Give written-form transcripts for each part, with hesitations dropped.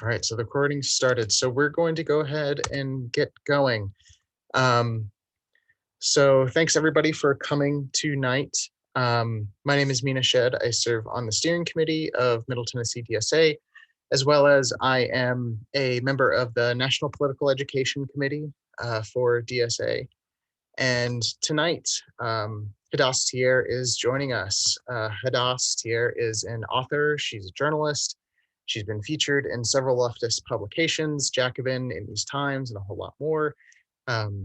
All right, so the recording started. So we're going to go ahead and get going. Um, so thanks everybody for coming tonight. My name is Mina Shed. I serve on the steering committee of Middle Tennessee DSA, as well as I am a member of the National Political Education Committee for DSA. And tonight, Hadas Thier is joining us. Hadas Thier is an author. She's a journalist. She's been featured in several leftist publications, Jacobin, in these times, and a whole lot more.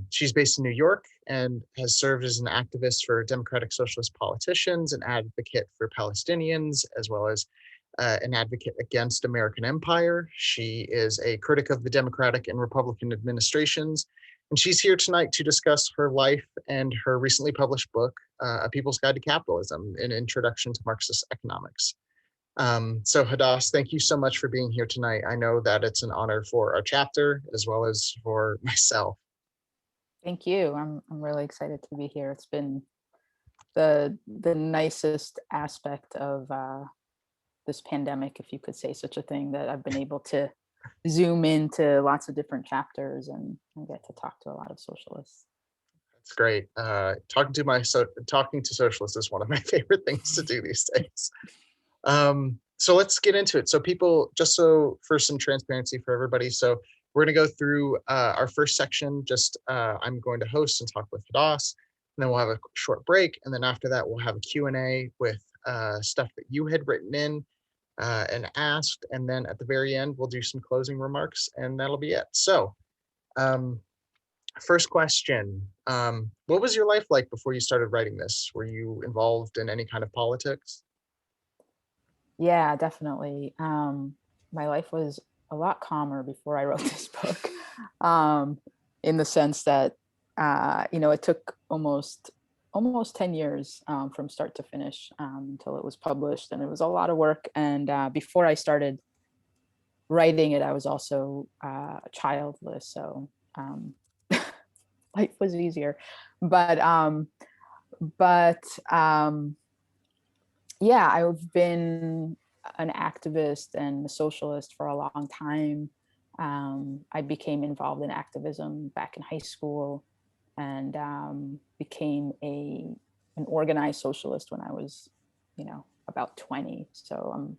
She's based in New York and has served as an activist for democratic socialist politicians, an advocate for Palestinians, as well as an advocate against American empire. She is a critic of the Democratic and Republican administrations, and she's here tonight to discuss her life and her recently published book, A People's Guide to Capitalism, an introduction to Marxist economics. So Hadas, thank you so much for being here tonight. I know that it's an honor for our chapter as well as for myself. Thank you. I'm really excited to be here. It's been the nicest aspect of this pandemic, if you could say such a thing, that I've been able to zoom into lots of different chapters and get to talk to a lot of socialists. That's great. Talking to socialists is one of my favorite things to do these days. So let's get into it. So people, just so for some transparency for everybody, so we're going to go through our first section. I'm going to host and talk with Hadas, and then we'll have a short break, and then after that we'll have a Q&A with stuff that you had written in and asked, and then at the very end we'll do some closing remarks, and that'll be it. So first question, what was your life like before you started writing this? Were you involved in any kind of politics? Yeah, definitely. My life was a lot calmer before I wrote this book, in the sense that, it took almost 10 years from start to finish until it was published. And it was a lot of work. And before I started writing it, I was also childless. So life was easier. But yeah, I've been an activist and a socialist for a long time. I became involved in activism back in high school and became an organized socialist when I was, about 20. So I'm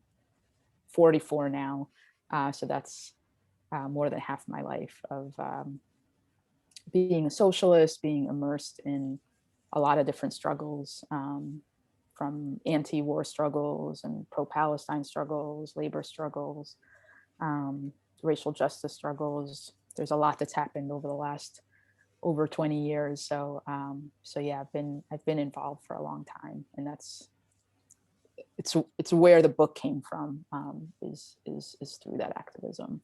44 now. So that's more than half my life of being a socialist, being immersed in a lot of different struggles. From anti-war struggles and pro-Palestine struggles, labor struggles, racial justice struggles. There's a lot that's happened over the last over 20 years. So yeah, I've been involved for a long time, and it's where the book came from, is through that activism.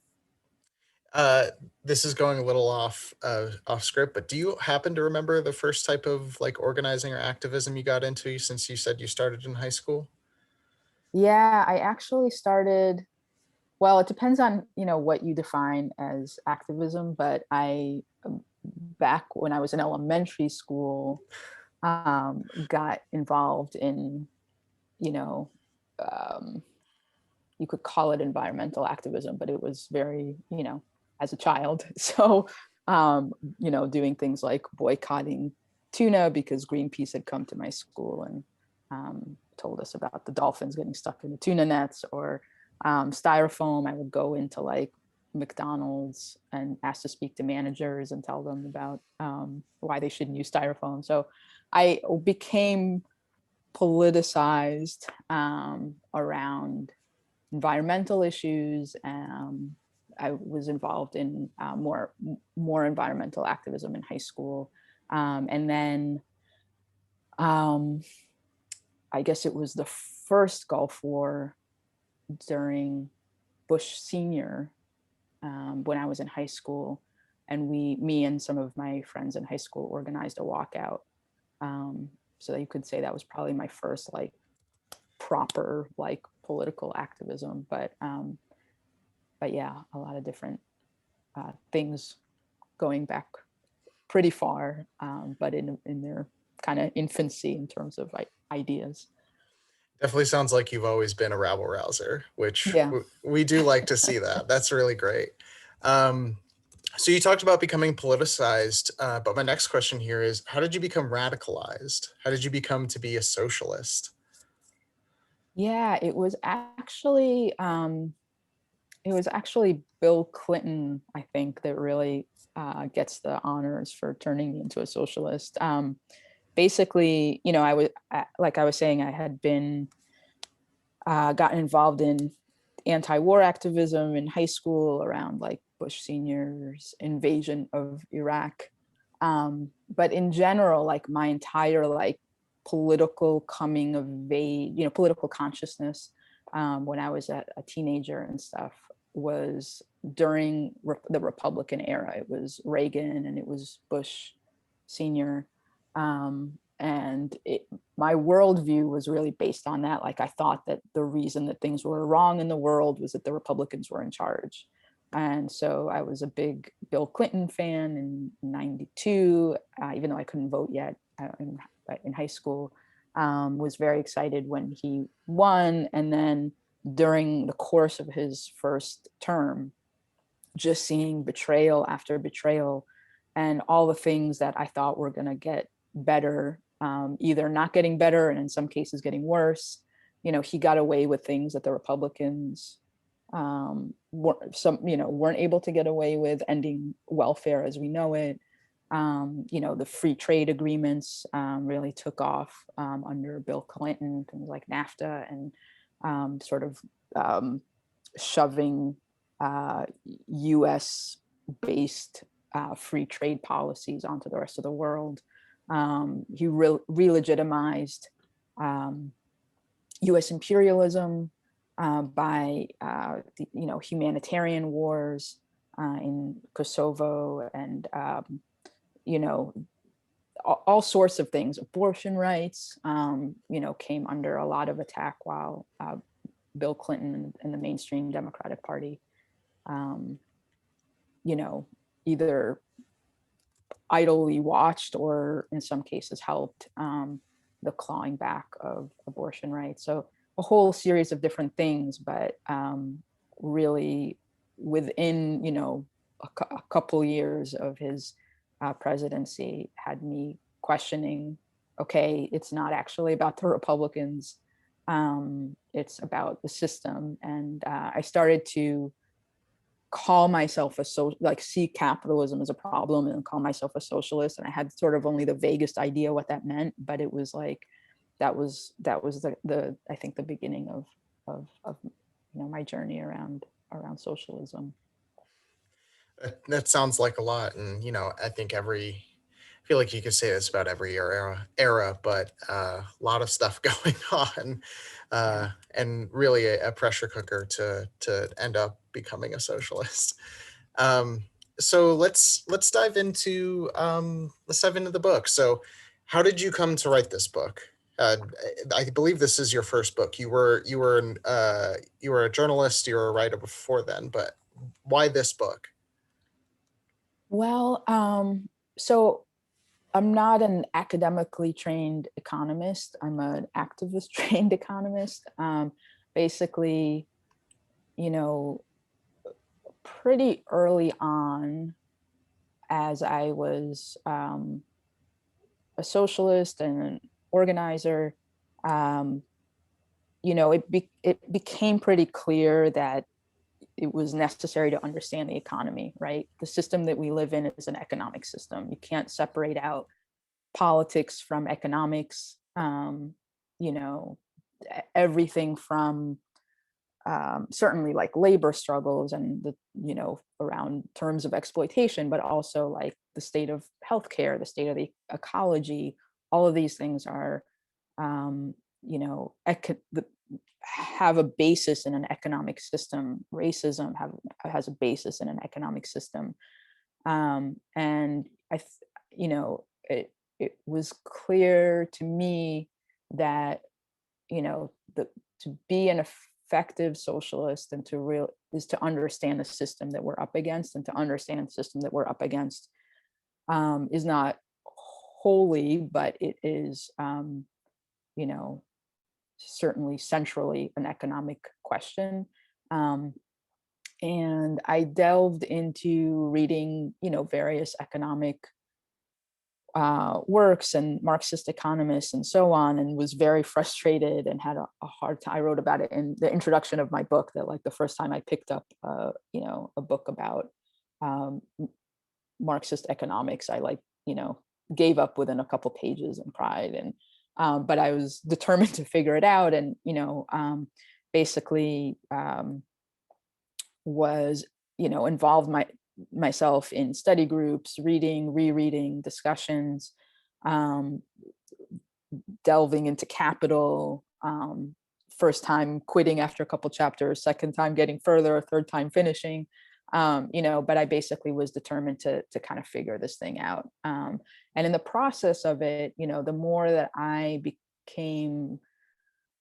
This is going a little off script, but do you happen to remember the first type of organizing or activism you got into, since you said you started in high school? Yeah, I actually started, well, it depends on, what you define as activism, but back when I was in elementary school, got involved in, you could call it environmental activism, but it was very, as a child. So, doing things like boycotting tuna because Greenpeace had come to my school and told us about the dolphins getting stuck in the tuna nets, or styrofoam. I would go into McDonald's and ask to speak to managers and tell them about why they shouldn't use styrofoam. So I became politicized around environmental issues. I was involved in more environmental activism in high school. And then I guess it was the first Gulf War during Bush Senior, when I was in high school. And me and some of my friends in high school organized a walkout. So you could say that was probably my first proper political activism. But yeah, a lot of different things going back pretty far, but in their kind of infancy in terms of ideas. Definitely sounds like you've always been a rabble rouser, which Yeah. we do like to see that. That's really great. Um, so you talked about becoming politicized, but my next question here is, how did you become radicalized? How did you become to be a socialist? Yeah, it was actually Bill Clinton, I think, that really gets the honors for turning me into a socialist. Basically, I was, like I was saying, I had been gotten involved in anti-war activism in high school around like Bush Senior's invasion of Iraq. But in general, like my entire like political coming of age, political consciousness, when I was a teenager and stuff, was during the Republican era. It was Reagan and it was Bush Senior. And my worldview was really based on that. Like I thought that the reason that things were wrong in the world was that the Republicans were in charge. And so I was a big Bill Clinton fan in '92, even though I couldn't vote yet in high school. Was very excited when he won. And then during the course of his first term, just seeing betrayal after betrayal and all the things that I thought were going to get better, either not getting better and in some cases getting worse. He got away with things that the Republicans weren't able to get away with, ending welfare as we know it. The free trade agreements really took off under Bill Clinton, things like NAFTA and sort of shoving US based free trade policies onto the rest of the world. He re-legitimized US imperialism by humanitarian wars in Kosovo and all sorts of things. Abortion rights came under a lot of attack while Bill Clinton and the mainstream Democratic Party either idly watched or in some cases helped the clawing back of abortion rights. So a whole series of different things, but really within, a couple years of his presidency had me questioning, okay, it's not actually about the Republicans. It's about the system. And I started to call myself see capitalism as a problem and call myself a socialist. And I had sort of only the vaguest idea what that meant, but it was like, that was the I think the beginning of my journey around socialism. That sounds like a lot, and I think I feel like you could say this about every era, but a lot of stuff going on, Yeah. and really a pressure cooker to end up becoming a socialist. Um, so let's dive into the book. So, how did you come to write this book? I believe this is your first book. You were a journalist, you were a writer before then, but why this book? Well, so I'm not an academically trained economist. I'm an activist trained economist. Basically, you know, pretty early on, as I was a socialist and an organizer, um, it became pretty clear that it was necessary to understand the economy, right? The system that we live in is an economic system. You can't separate out politics from economics. You know, everything from certainly like labor struggles and around terms of exploitation, but also like the state of healthcare, the state of the ecology. All of these things are, you know, have a basis in an economic system. Racism has a basis in an economic system, and it was clear to me that to be an effective socialist and is to understand the system that we're up against, and to understand the system that we're up against is not holy, but it is you know certainly centrally an economic question. Um, and I delved into reading, various economic works and Marxist economists and so on, and was very frustrated and had a hard time. I wrote about it in the introduction of my book, that like the first time I picked up, a book about um, Marxist economics, I gave up within a couple pages and cried. And but I was determined to figure it out, and basically was involved myself in study groups, reading, rereading, discussions, um, delving into capital, first time quitting after a couple chapters, second time getting further, third time finishing. But I basically was determined to kind of figure this thing out. And in the process of it, the more that I became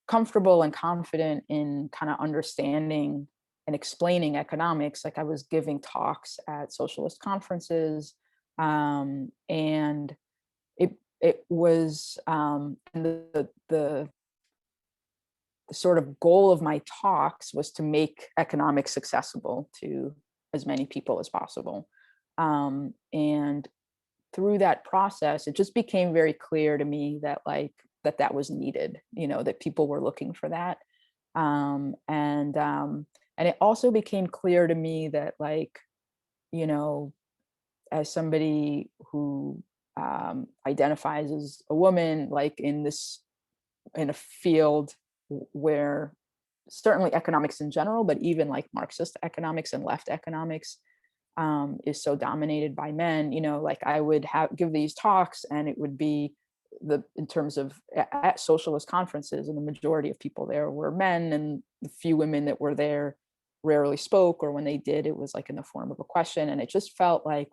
comfortable and confident in kind of understanding and explaining economics, like I was giving talks at socialist conferences, and it was and the sort of goal of my talks was to make economics accessible to as many people as possible. And through that process, it just became very clear to me that that was needed, that people were looking for that. And it also became clear to me that you know, as somebody who identifies as a woman, in a field where certainly economics in general, but even like Marxist economics and left economics is so dominated by men, I would give these talks, and it would be in terms of at socialist conferences, and the majority of people there were men, and the few women that were there rarely spoke, or when they did, it was like in the form of a question. And it just felt like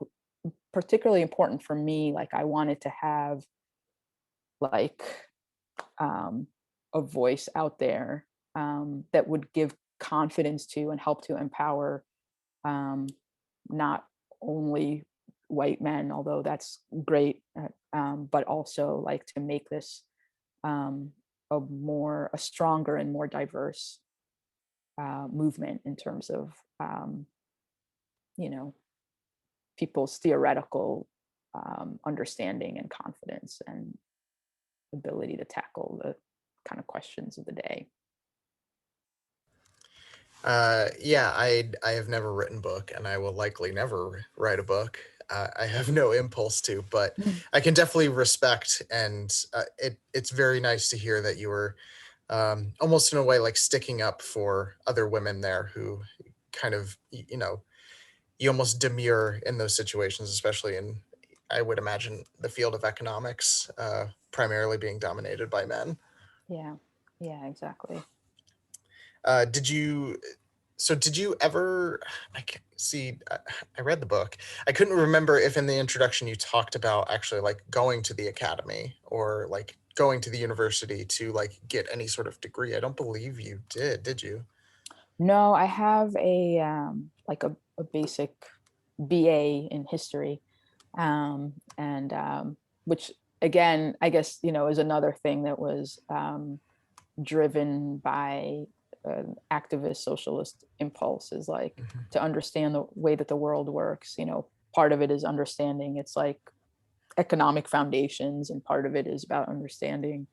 particularly important for me. Like I wanted to have like a voice out there that would give confidence to and help to empower not only white men, although that's great, but also like to make this a stronger and more diverse movement in terms of you know people's theoretical understanding and confidence and ability to tackle the kind of questions of the day. Yeah, I have never written a book, and I will likely never write a book. I have no impulse to, but I can definitely respect, and it's very nice to hear that you were almost in a way like sticking up for other women there who kind of, you almost demur in those situations, especially in, I would imagine, the field of economics, primarily being dominated by men. Yeah, yeah, exactly. Did you did you ever, I can't see, I read the book. I couldn't remember if in the introduction you talked about actually like going to the academy or like going to the university to like get any sort of degree. I don't believe you did you? No, I have a basic BA in history, and which again, I guess is another thing that was driven by an activist socialist impulse, is like Mhm. to understand the way that the world works. Part of it is understanding its like economic foundations, and part of it is about understanding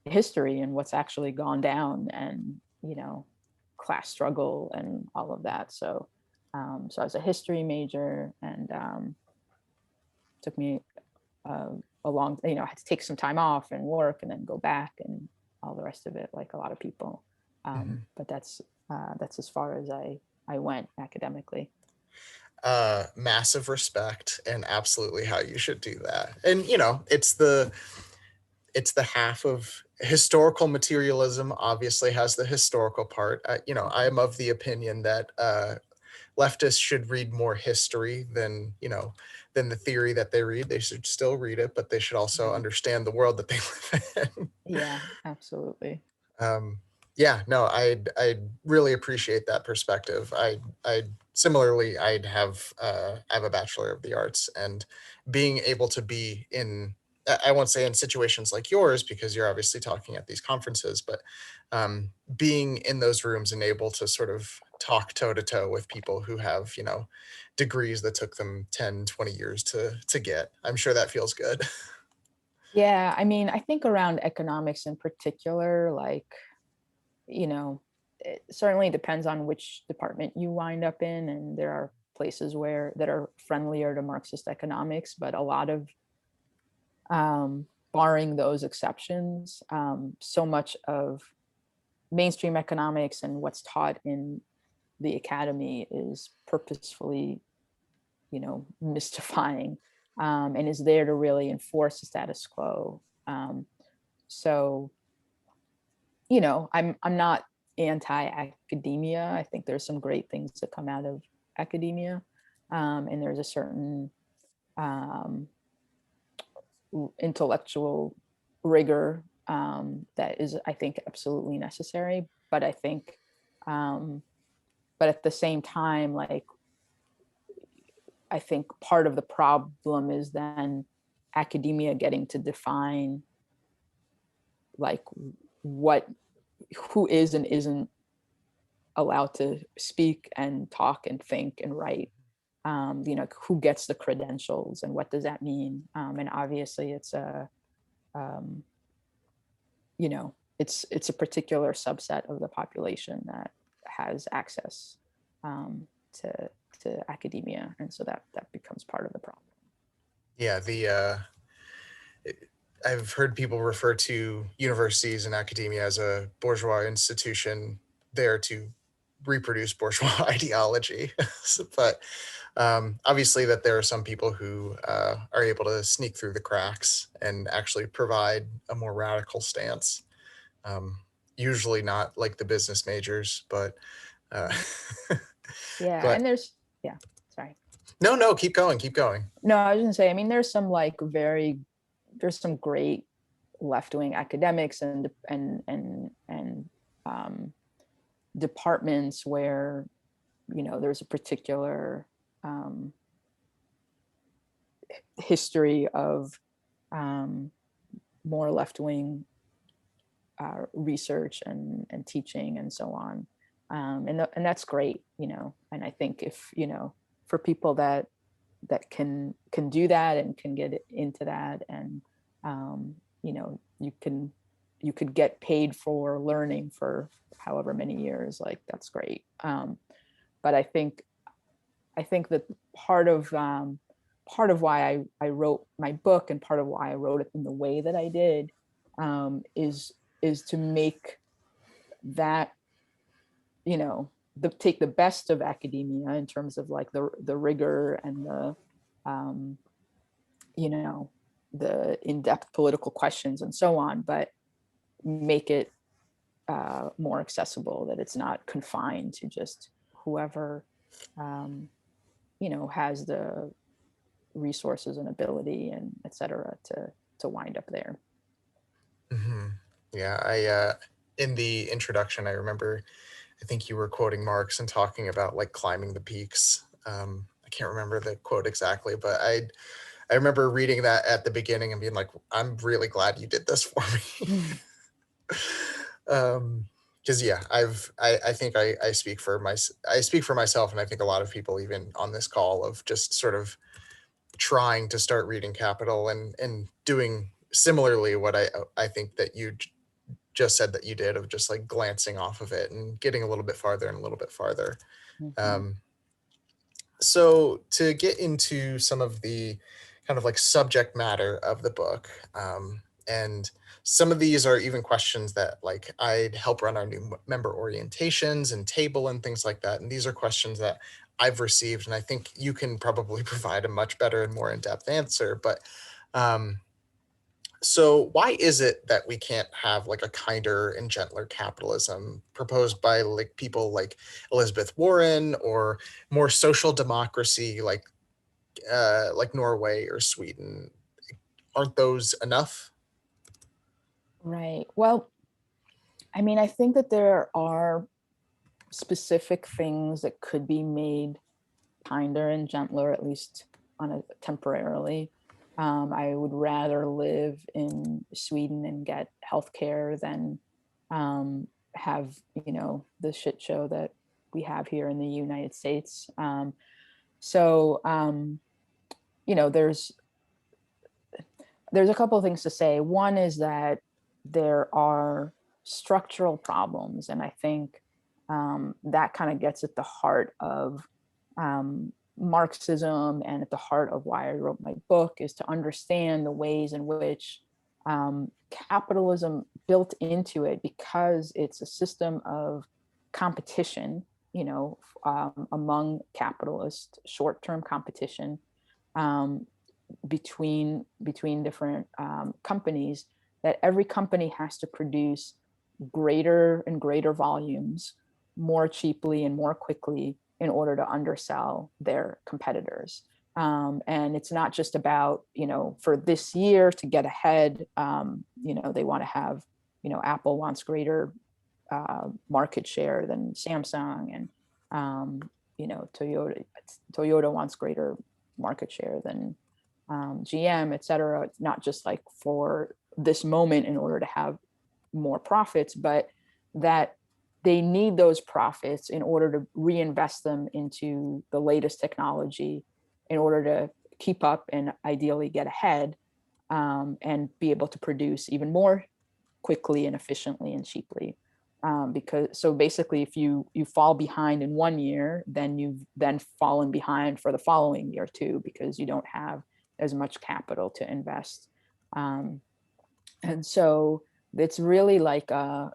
history and what's actually gone down, and class struggle and all of that. So I was a history major, and took me a long, I had to take some time off and work and then go back and all the rest of it, like a lot of people. Mhm. But that's as far as I went academically. Massive respect, and absolutely how you should do that. And it's the half of historical materialism, obviously has the historical part. I Mhm. am of the opinion that leftists should read more history than than the theory that they read. They should still read it, but they should also Mhm. understand the world that they live in. Yeah, absolutely. um, yeah, no, I really appreciate that perspective. I similarly, I have a bachelor of the arts, and being able to be in I won't say in situations like yours, because you're obviously talking at these conferences, but being in those rooms and able to sort of talk toe to toe with people who have, degrees that took them 10, 20 years to get. I'm sure that feels good. Yeah, I mean, I think around economics in particular, like, you know, it certainly depends on which department you wind up in, and there are places where that are friendlier to Marxist economics, but a lot of, barring those exceptions, so much of mainstream economics and what's taught in the academy is purposefully, mystifying, and is there to really enforce the status quo. So, I'm not anti-academia. I think there's some great things that come out of academia, and there's a certain um, intellectual rigor that is, I think, absolutely necessary. But I think, but at the same time, like, I think part of the problem is then academia getting to define like what who is and isn't allowed to speak and talk and think and write. Who gets the credentials and what does that mean? And obviously, it's a um, it's a particular subset of the population that has access to academia, and so that becomes part of the problem. Yeah, I've heard people refer to universities and academia as a bourgeois institution there to reproduce bourgeois ideology. But obviously, that there are some people who are able to sneak through the cracks and actually provide a more radical stance. Um, Usually not like the business majors, but uh, Yeah, but and yeah, sorry. no, keep going, keep going. No, I was gonna say, I mean, there's some great left-wing academics and departments where, there's a particular um, history of more left-wing research and teaching and so on. And that's great, and I think if, for people that can do that and can get into that, and you could get paid for learning for however many years, like that's great. But I think that part of why I wrote my book, and part of why I wrote it in the way that I did, is to make that, take the best of academia in terms of like the rigor and the um, you know the in-depth political questions and so on, but make it more accessible, that it's not confined to just whoever um, has the resources and ability and et cetera to wind up there. Hmm. Yeah, I in the introduction, I remember, I think you were quoting Marx and talking about like climbing the peaks. I can't remember the quote exactly, but I remember reading that at the beginning and being like, I'm really glad you did this for me. Because yeah, I think I speak for I speak for myself, and I think a lot of people even on this call, of just sort of trying to start reading Capital and doing similarly what I think that you just said that you did, of just like glancing off of it and getting a little bit farther and a little bit farther. Mhm. Um, so to get into some of the kind of like subject matter of the book, and some of these are even questions that like I'd help run our new member orientations and table and things like that. And these are questions that I've received, and I think you can probably provide a much better and more in-depth answer. But um, so why is it that we can't have like a kinder and gentler capitalism proposed by like people like Elizabeth Warren, or more social democracy like Norway or Sweden? Aren't those enough? Right. Well, I mean, I think that there are specific things that could be made kinder and gentler, at least on a temporarily. I would rather live in Sweden and get healthcare than have, the shit show that we have here in the United States. So, you know, there's a couple of things to say. One is that there are structural problems, and I think that kind of gets at the heart of Marxism, and at the heart of why I wrote my book, is to understand the ways in which capitalism built into it, because it's a system of competition, among capitalists, short-term competition, um, between different companies, that every company has to produce greater and greater volumes more cheaply and more quickly in order to undersell their competitors. And it's not just about, for this year to get ahead, they want to have, Apple wants greater market share than Samsung, and Toyota wants greater market share than GM, et cetera. It's not just like for this moment in order to have more profits, but that they need those profits in order to reinvest them into the latest technology in order to keep up and ideally get ahead, and be able to produce even more quickly and efficiently and cheaply. Because so basically, if you fall behind in one year, then you've then fallen behind for the following year too, because you don't have as much capital to invest. And so it's really like a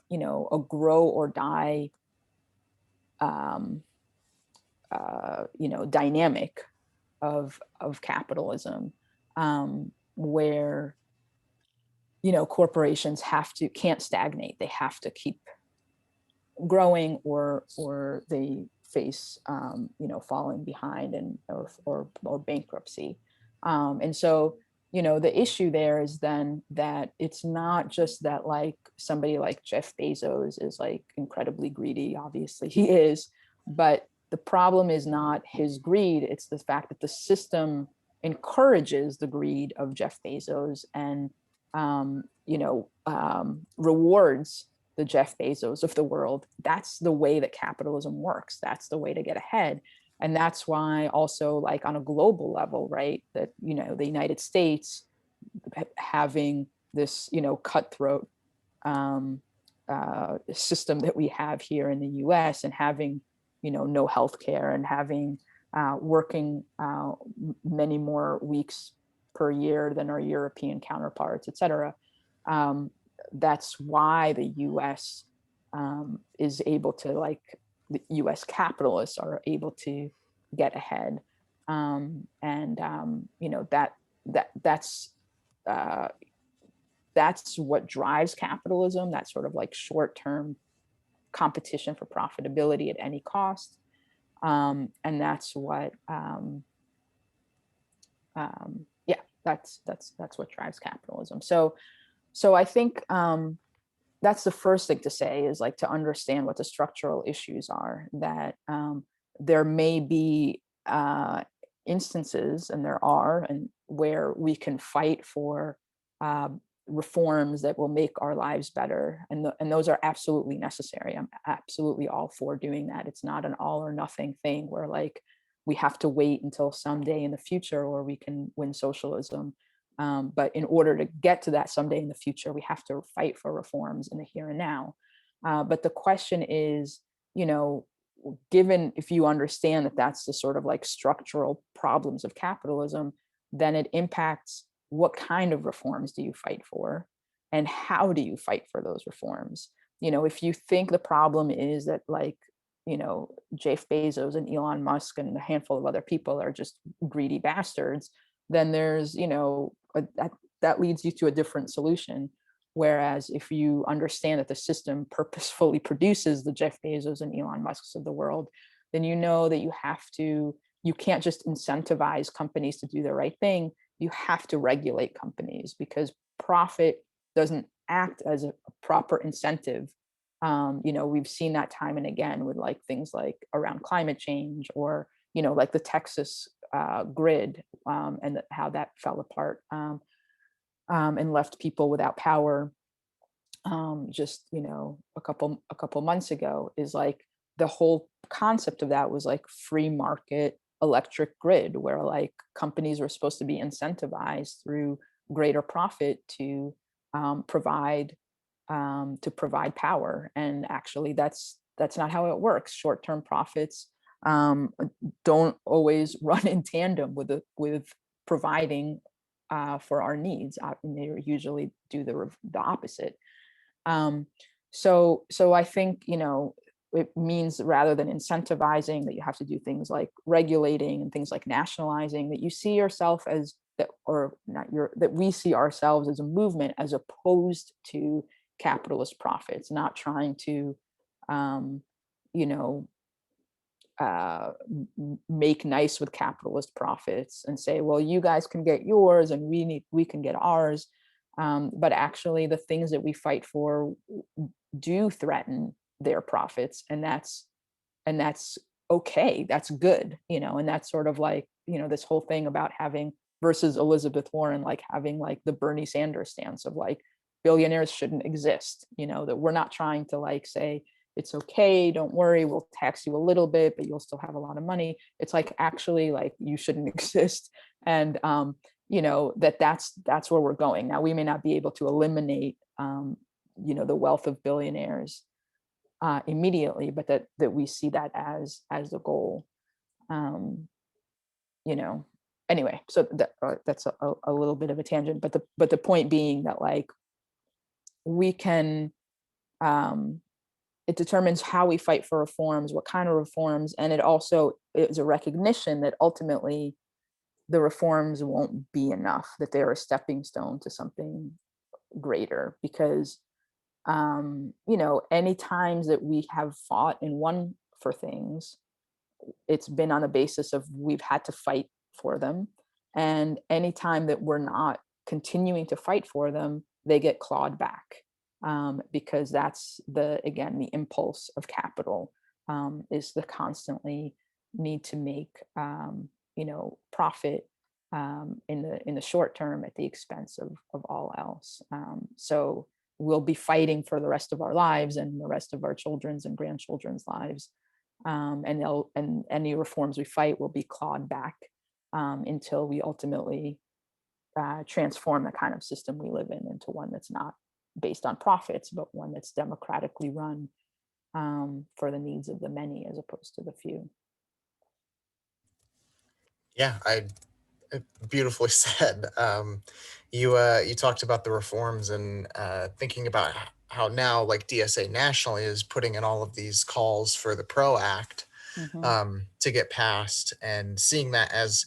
grow or die dynamic of capitalism, where corporations can't stagnate. They have to keep growing, or they face falling behind and or bankruptcy. And so the issue there is then that it's not just that like somebody like Jeff Bezos is like incredibly greedy. Obviously he is, but the problem is not his greed. It's the fact that the system encourages the greed of Jeff Bezos, and rewards the Jeff Bezos of the world. That's the way that capitalism works. That's the way to get ahead. And that's why also, like on a global level, right, that the United States having this cutthroat system that we have here in the US, and having no healthcare, and having working many more weeks per year than our European counterparts, et cetera. That's why the US is able to, like, the US capitalists are able to get ahead. That's what drives capitalism, that sort of like short-term competition for profitability at any cost. And that's what that's what drives capitalism. So I think that's the first thing to say, is like to understand what the structural issues are, that there may be instances, and there are, and where we can fight for reforms that will make our lives better, and those are absolutely necessary. I'm absolutely all for doing that. It's not an all or nothing thing where like we have to wait until someday in the future or we can win socialism. But in order to get to that someday in the future, we have to fight for reforms in the here and now. But the question is, given, if you understand that that's the sort of like structural problems of capitalism, then it impacts what kind of reforms do you fight for, and how do you fight for those reforms. If you think the problem is that, like, Jeff Bezos and Elon Musk and a handful of other people are just greedy bastards, then there's, that leads you to a different solution. Whereas if you understand that the system purposefully produces the Jeff Bezos and Elon Musks of the world, then that you can't just incentivize companies to do the right thing. You have to regulate companies, because profit doesn't act as a proper incentive. We've seen that time and again with like things like around climate change, or like the Texas grid, and how that fell apart, and left people without power, just a couple months ago, is like the whole concept of that was like free market electric grid, where like companies were supposed to be incentivized through greater profit to provide power. And actually that's not how it works. Short-term profits um, don't always run in tandem with providing for our needs, and they usually do the opposite. um, so I think, it means, rather than incentivizing, that you have to do things like regulating and things like nationalizing, that you see yourself as that, or not your, that we see ourselves as a movement, as opposed to capitalist profits, not trying to, um, you know, make nice with capitalist profits and say, well, you guys can get yours and we can get ours. But actually the things that we fight for do threaten their profits, and that's okay, that's good, and that's sort of like, this whole thing about having, versus Elizabeth Warren, like having like the Bernie Sanders stance of like billionaires shouldn't exist, that we're not trying to like say it's okay, don't worry, we'll tax you a little bit but you'll still have a lot of money. It's like, actually, like, you shouldn't exist. And that's where we're going. Now, we may not be able to eliminate the wealth of billionaires immediately, but that we see that as the goal. um you know Anyway, so that's a little bit of a tangent, but the point being that, like, we can, um it determines how we fight for reforms, what kind of reforms, and it also is a recognition that ultimately the reforms won't be enough, that they're a stepping stone to something greater. Because any times that we have fought and won for things, it's been on the basis of we've had to fight for them. And any time that we're not continuing to fight for them, they get clawed back. Because that's again, the impulse of capital, is the constantly need to make, profit, in the short term at the expense of all else. So we'll be fighting for the rest of our lives and the rest of our children's and grandchildren's lives. And any reforms we fight will be clawed back, until we ultimately transform the kind of system we live in into one that's not based on profits, but one that's democratically run, for the needs of the many as opposed to the few. Yeah, I beautifully said. You talked about the reforms and thinking about how now, like, DSA nationally is putting in all of these calls for the PRO Act Hmm. to get passed, and seeing that as,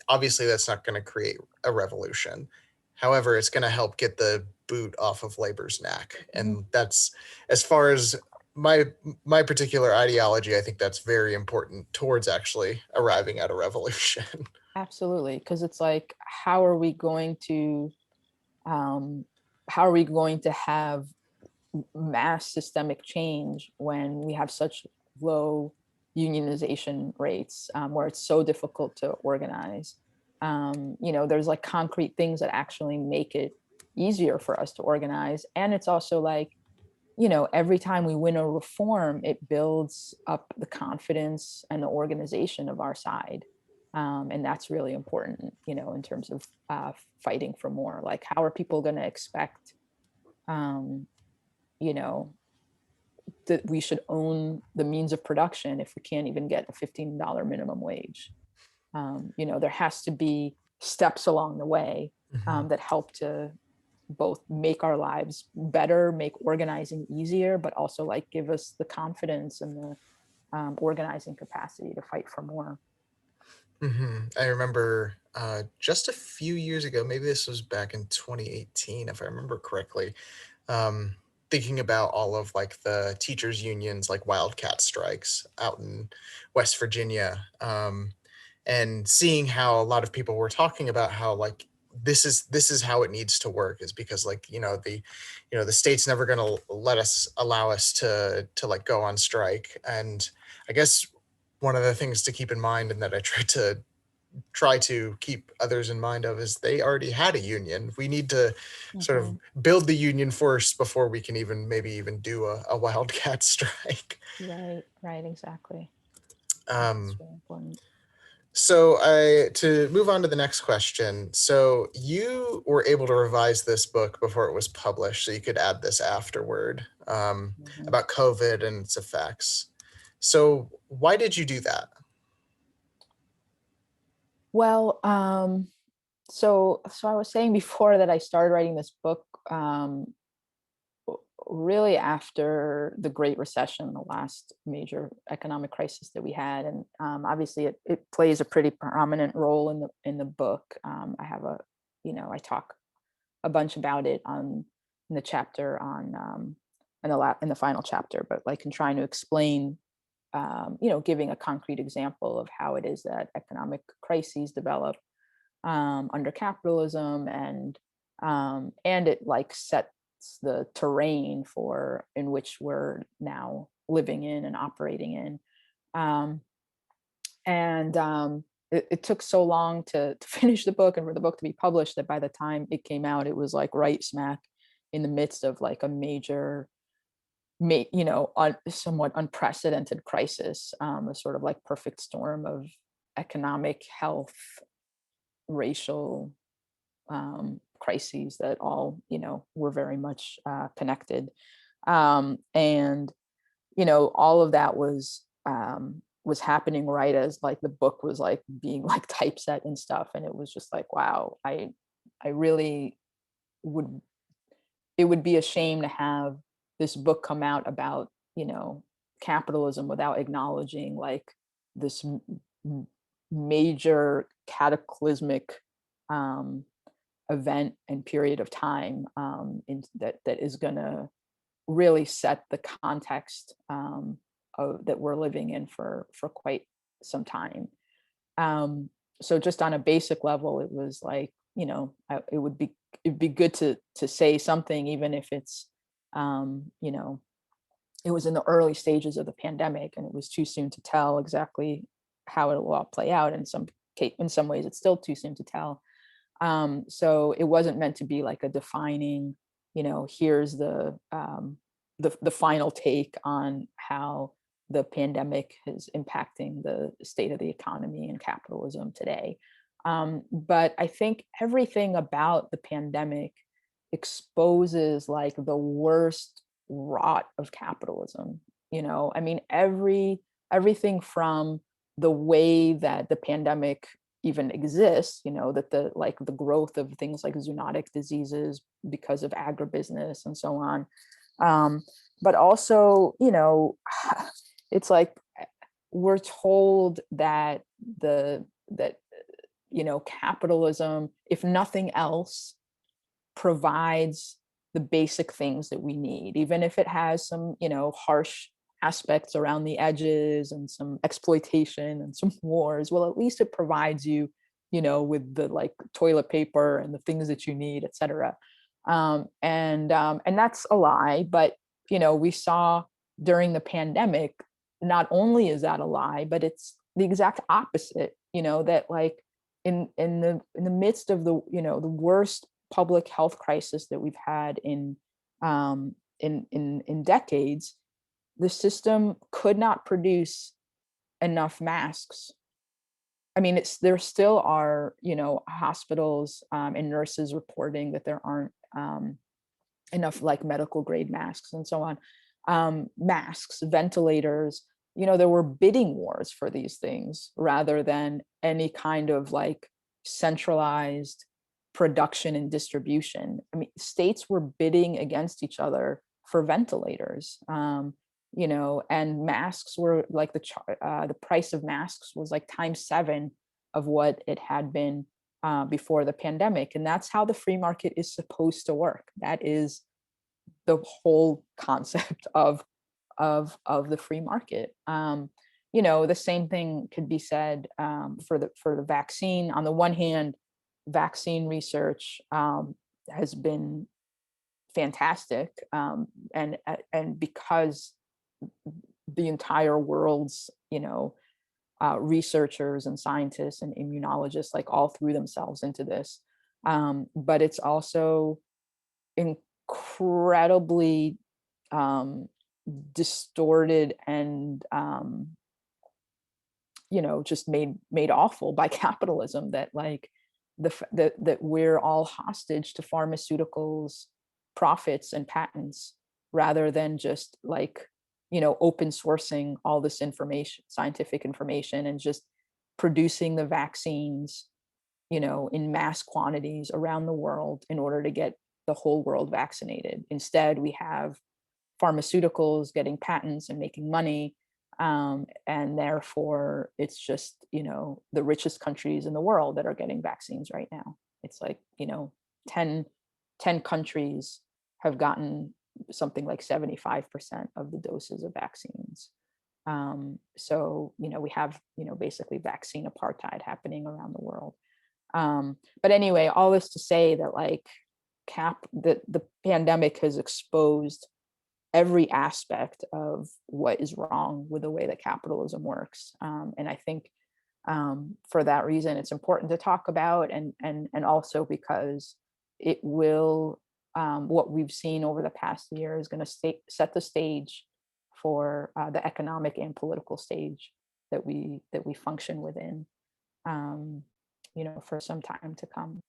obviously that's not going to create a revolution. However, it's going to help get the boot off of labor's neck, Hmm. and that's, as far as my particular ideology, I think that's very important towards actually arriving at a revolution. Absolutely, because it's like, um, how are we going to have mass systemic change when we have such low unionization rates, where it's so difficult to organize? There's like concrete things that actually make it easier for us to organize. And it's also like, every time we win a reform, it builds up the confidence and the organization of our side. And that's really important, in terms of fighting for more. Like, how are people going to expect, um, you know, that we should own the means of production if we can't even get a $15 minimum wage? There has to be steps along the way, Mhm. that help to both make our lives better, make organizing easier, but also like give us the confidence and the organizing capacity to fight for more. I remember just a few years ago, maybe this was back in 2018, if I remember correctly, um, thinking about all of like the teachers unions, like wildcat strikes out in West Virginia, and seeing how a lot of people were talking about how, like, this is how it needs to work, is because, like, the state's never going to allow us to like go on strike. And I guess one of the things to keep in mind, and that I try to keep others in mind of, is they already had a union. We need to sort of Mhm. build the union first before we can maybe even do a wildcat strike. Right, right, exactly. Yeah, that's Um, really important. so to move on to the next question. So you were able to revise this book before it was published, so you could add this afterward, Mhm. about COVID and its effects. So why did you do that? Well, so I was saying before that I started writing this book um, really after the Great Recession, the last major economic crisis that we had, and obviously it plays a pretty prominent role in the book. I have I talk a bunch about it in the chapter on in the final chapter, but like in trying to explain, giving a concrete example of how it is that economic crises develop under capitalism, and it like sets the terrain for in which we're now living in and operating in. Um, and it took so long to finish the book and for the book to be published that by the time it came out, it was like right smack in the midst of like a major, somewhat unprecedented crisis, a sort of like perfect storm of economic, health, racial crises that all were very much connected, and all of that was happening right as like the book was like being like typeset and stuff, and it was just like, wow, I really would it would be a shame to have this book come out about capitalism without acknowledging like this major cataclysmic um, event and period of time, that is going to really set the context, that we're living in for quite some time. Um, so just on a basic level, it was like, it'd be good to say something, even if it's, um, you know it was in the early stages of the pandemic and it was too soon to tell exactly how it will all play out. In some ways, it's still too soon to tell. So it wasn't meant to be like a defining, here's the final take on how the pandemic is impacting the state of the economy and capitalism today. But I think everything about the pandemic exposes like the worst rot of capitalism. I mean, everything from the way that the pandemic even exists, that the growth of things like zoonotic diseases because of agribusiness and so on. But also, it's like we're told that capitalism, if nothing else, provides the basic things that we need, even if it has some, harsh aspects around the edges and some exploitation and some wars. Well, at least it provides you, with the like toilet paper and the things that you need, etc. And that's a lie. But we saw during the pandemic, not only is that a lie, but it's the exact opposite. That like in the midst of the worst public health crisis that we've had in decades, the system could not produce enough masks. I mean, there still are, hospitals, and nurses reporting that there aren't enough like medical grade masks and so on. Masks, ventilators, there were bidding wars for these things rather than any kind of like centralized production and distribution. I mean, states were bidding against each other for ventilators. And masks were like the price of masks was like times 7 of what it had been before the pandemic. And that's how the free market is supposed to work. That is the whole concept of the free market. The same thing could be said for the vaccine. On the one hand, vaccine research has been fantastic, and because the entire world's researchers and scientists and immunologists like all threw themselves into this. But it's also incredibly um, distorted and just made awful by capitalism, that like that we're all hostage to pharmaceuticals profits and patents, rather than just like open sourcing all this information, scientific information, and just producing the vaccines in mass quantities around the world in order to get the whole world vaccinated. Instead, we have pharmaceuticals getting patents and making money, and therefore it's just the richest countries in the world that are getting vaccines right now. It's like 10 10 countries have gotten something like 75% of the doses of vaccines. So we have basically vaccine apartheid happening around the world. But anyway, all this to say that like the pandemic has exposed every aspect of what is wrong with the way that capitalism works. And I think for that reason, it's important to talk about, and also because it will, what we've seen over the past year is going to set the stage for the economic and political stage that we function within, for some time to come.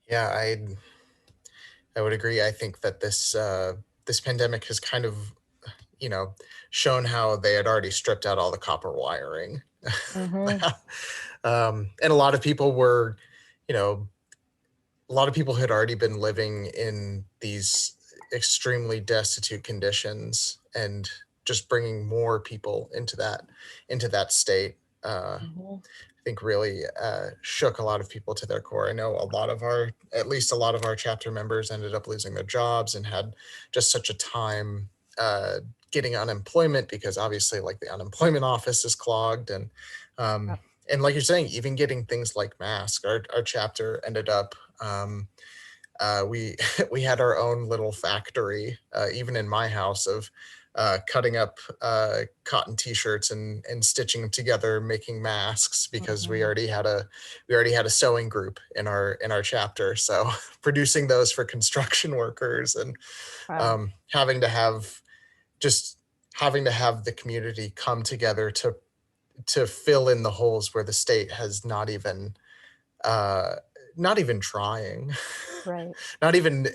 Yeah, I would agree. I think that this pandemic has kind of, you know, shown how they had already stripped out all the copper wiring. Hmm. And a lot of people were, you know, a lot of people had already been living in these extremely destitute conditions, and just bringing more people into that state, Hmm. I think really shook a lot of people to their core. I know at least a lot of our chapter members ended up losing their jobs and had just such a time uh, getting unemployment, because obviously like the unemployment office is clogged, um, and like you're saying, even getting things like masks. Our chapter ended up, we we had our own little factory, even in my house, of cutting up cotton T-shirts and stitching them together, making masks, because Hmm. we already had a sewing group in our chapter. So producing those for construction workers, and Wow. having to have just having to have the community come together to fill in the holes where the state has uh, not even trying, Right. not even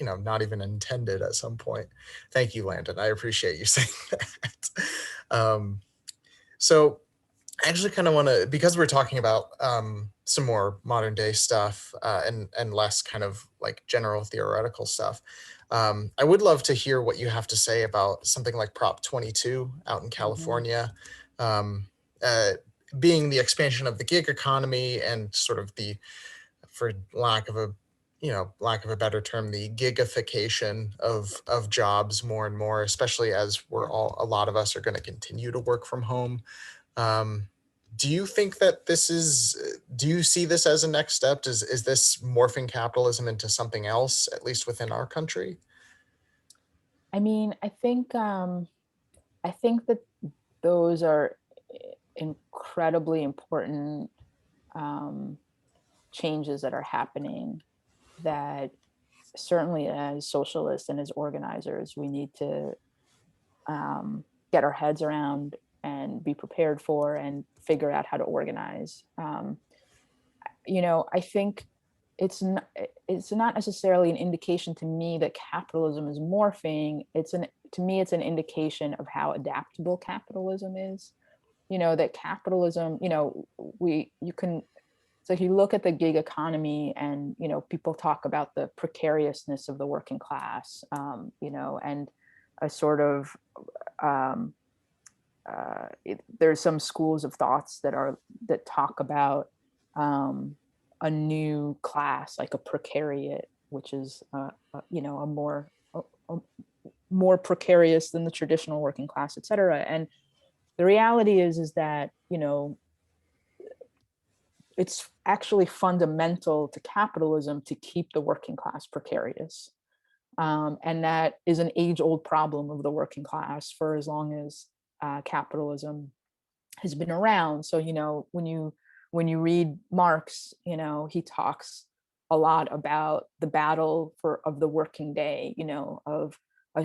not even intended at some point. Thank you, Yeah. Landon. I appreciate you saying that. Um, so I actually kind of want to, because we're talking about some more modern day stuff, and less kind of like general theoretical stuff. I would love to hear what you have to say about something like Prop 22 out in Hmm. California, um, uh, being the expansion of the gig economy, and sort of the, for lack of a better term, the gigification of jobs more and more, especially as Yeah. a lot of us are going to continue to work from home. um, do you think that do you see this as a next step? Is this morphing capitalism into something else, at least within our country? I mean, I think that those are incredibly important um, changes that are happening, that certainly as socialists and as organizers, we need to get our heads around and be prepared for and figure out how to organize. I think it's not necessarily an indication to me that capitalism is morphing. To me, it's an indication of how adaptable capitalism is. That capitalism, we you can so if you look at the gig economy, and people talk about the precariousness of the working class, and a sort of um, there's some schools of thoughts that talk about um, a new class, like a precariat, which is a more precarious than the traditional working class, et cetera. And the reality is that it's actually fundamental to capitalism to keep the working class precarious. And that is an age-old problem of the working class for as long as capitalism has been around. So, when you read Marx, he talks a lot about the battle of the working day, of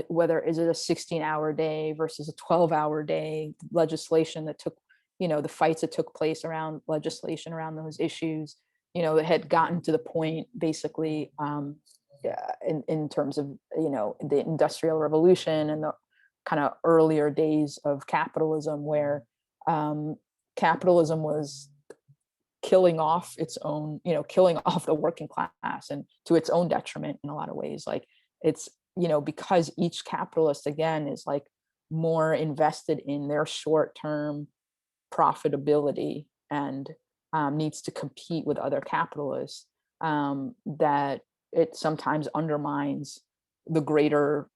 whether is it a 16-hour day versus a 12-hour day, legislation that took, the fights that took place around legislation around those issues, that had gotten to the point basically, yeah, in terms of, the Industrial Revolution and the kind of earlier days of capitalism, where capitalism was killing off its own, killing off the working class, and to its own detriment in a lot of ways. Like, it's, because each capitalist, again, is like more invested in their short-term profitability, and needs to compete with other capitalists, that it sometimes undermines the greater,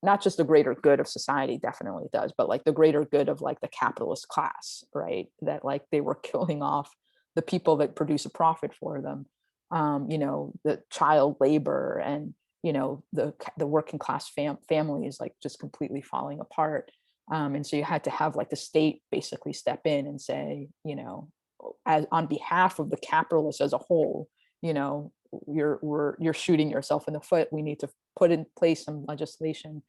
not just the greater good of society, definitely it does, but like the greater good of like the capitalist class, right? That like they were killing off the people that produce a profit for them, the child labor, and the working class family is like just completely falling apart. And so you had to have like the state basically step in and say, as on behalf of the capitalists as a whole, you're shooting yourself in the foot. We need to put in place some legislation,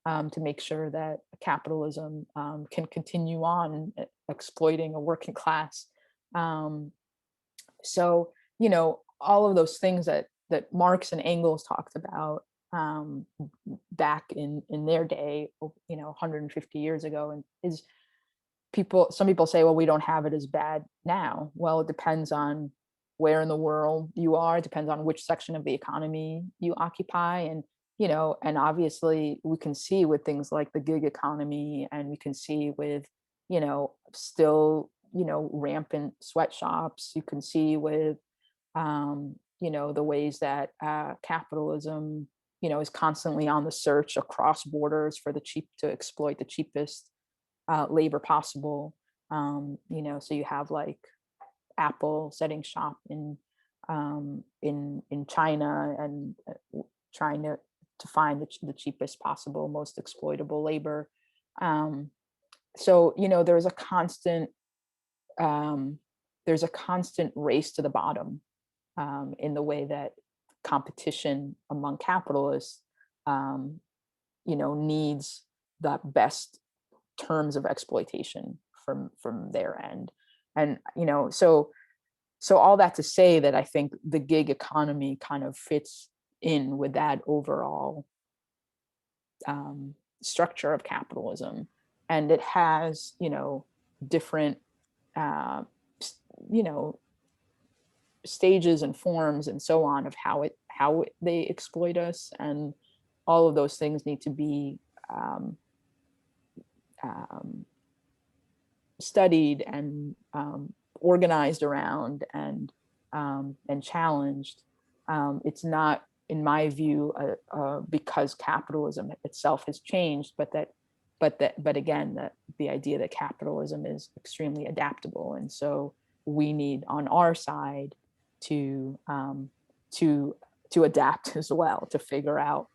to make sure that capitalism can continue on exploiting a working class. So, all of those things that Marx and Engels talked about, back in their day, 150 years ago, and is some people say, well, we don't have it as bad now. Well, it depends on where in the world you are. It depends on which section of the economy you occupy. And, and obviously we can see with things like the gig economy, and we can see with, still, rampant sweatshops. You can see with, the ways that capitalism, is constantly on the search across borders for to exploit the cheapest labor possible. So you have like Apple setting shop in China, and trying to find the cheapest possible, most exploitable labor. So there's a constant race to the bottom, in the way that competition among capitalists, needs the best terms of exploitation from their end. And so all that to say that I think the gig economy kind of fits in with that overall structure of capitalism, and it has different uh, you know stages and forms and so on of how they exploit us, and all of those things need to be um, studied and organized around, and challenged. It's not, in my view, because capitalism itself has changed, but again, that the idea that capitalism is extremely adaptable, and so we need on our side to to adapt as well, to figure out,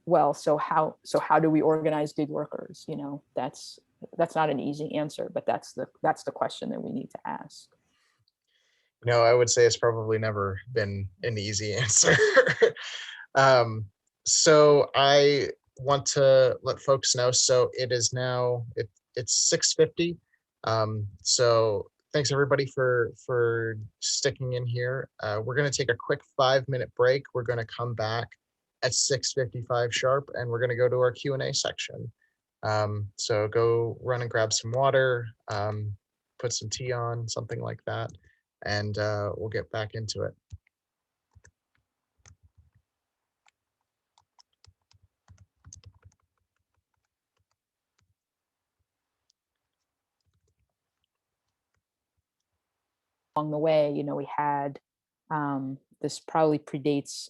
well, so how do we organize gig workers? That's not an easy answer, but that's the question that we need to ask. No, I would say it's probably never been an easy answer. So I want to let folks know. So it is now it's 6:50. So thanks everybody for sticking in here. We're going to take a quick 5-minute break. We're going to come back at 6:55 sharp, and we're going to go to our Q&A section. So go run and grab some water, put some tea on, something like that, and we'll get back into it. Along the way, we had, this probably predates,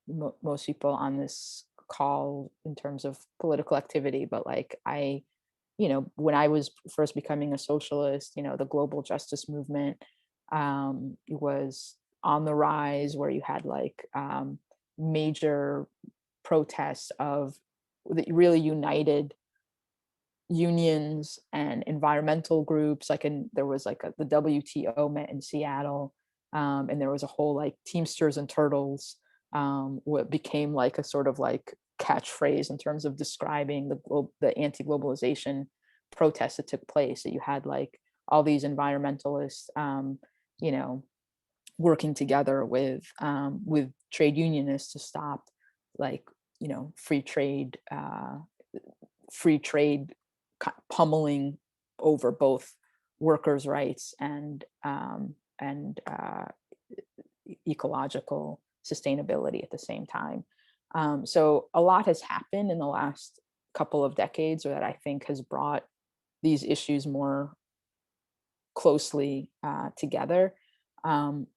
most people on this call in terms of political activity, but like when I was first becoming a socialist, the global justice movement was on the rise, where you had like major protests that really united unions and environmental groups, there was the WTO met in Seattle, and there was a whole like Teamsters and Turtles, what became like a sort of like catchphrase in terms of describing the anti-globalization protests that took place. That you had like all these environmentalists, you know, working together with trade unionists to stop like, you know, free trade pummeling over both workers' rights and ecological sustainability at the same time. So a lot has happened in the last couple of decades, or that I think has brought these issues more closely together. Um,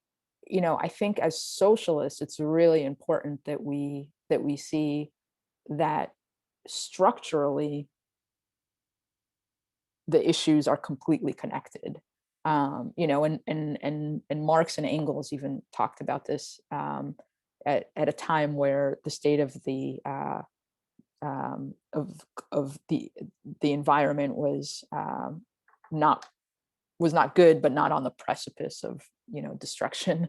you know, I think as socialists, it's really important that we see that structurally the issues are completely connected. You know, and Marx and Engels even talked about this at a time where the state of the of the environment not was not good, but not on the precipice of, you know, destruction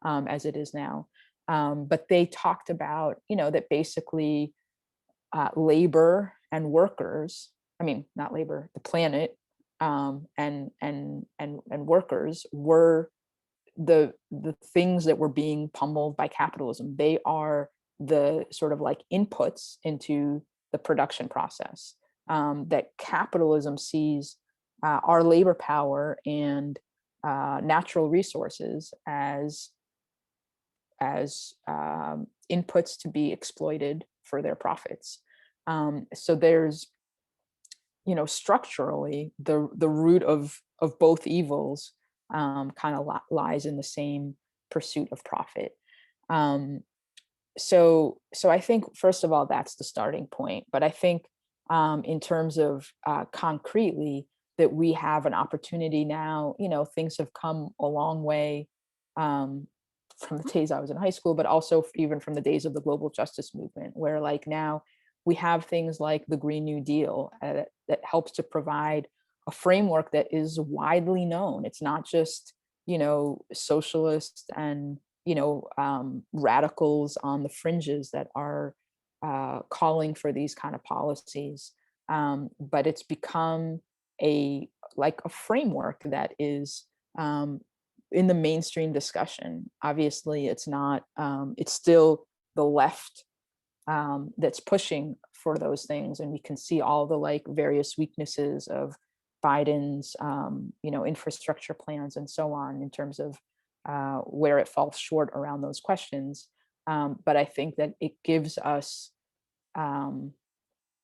as it is now. But they talked about, you know, that basically labor and workers, I mean, not labor, the planet, and workers were the things that were being pummeled by capitalism. They are the sort of like inputs into the production process. That capitalism sees our labor power and natural resources as inputs to be exploited for their profits. So there's, you know, structurally the root of both evils kind of lies in the same pursuit of profit. Um, so I think first of all that's the starting point. But I think in terms of concretely that we have an opportunity now. You know, things have come a long way um, from the days I was in high school, but also even from the days of the global justice movement, where like now we have things like the Green New Deal that helps to provide a framework that is widely known. It's not just, you know, socialists and, you know, radicals on the fringes that are calling for these kind of policies, but it's become a framework that is um, in the mainstream discussion. Obviously, it's not. It's still the left that's pushing for those things, and we can see all the like various weaknesses of Biden's, you know, infrastructure plans and so on in terms of where it falls short around those questions. But I think that it gives us um,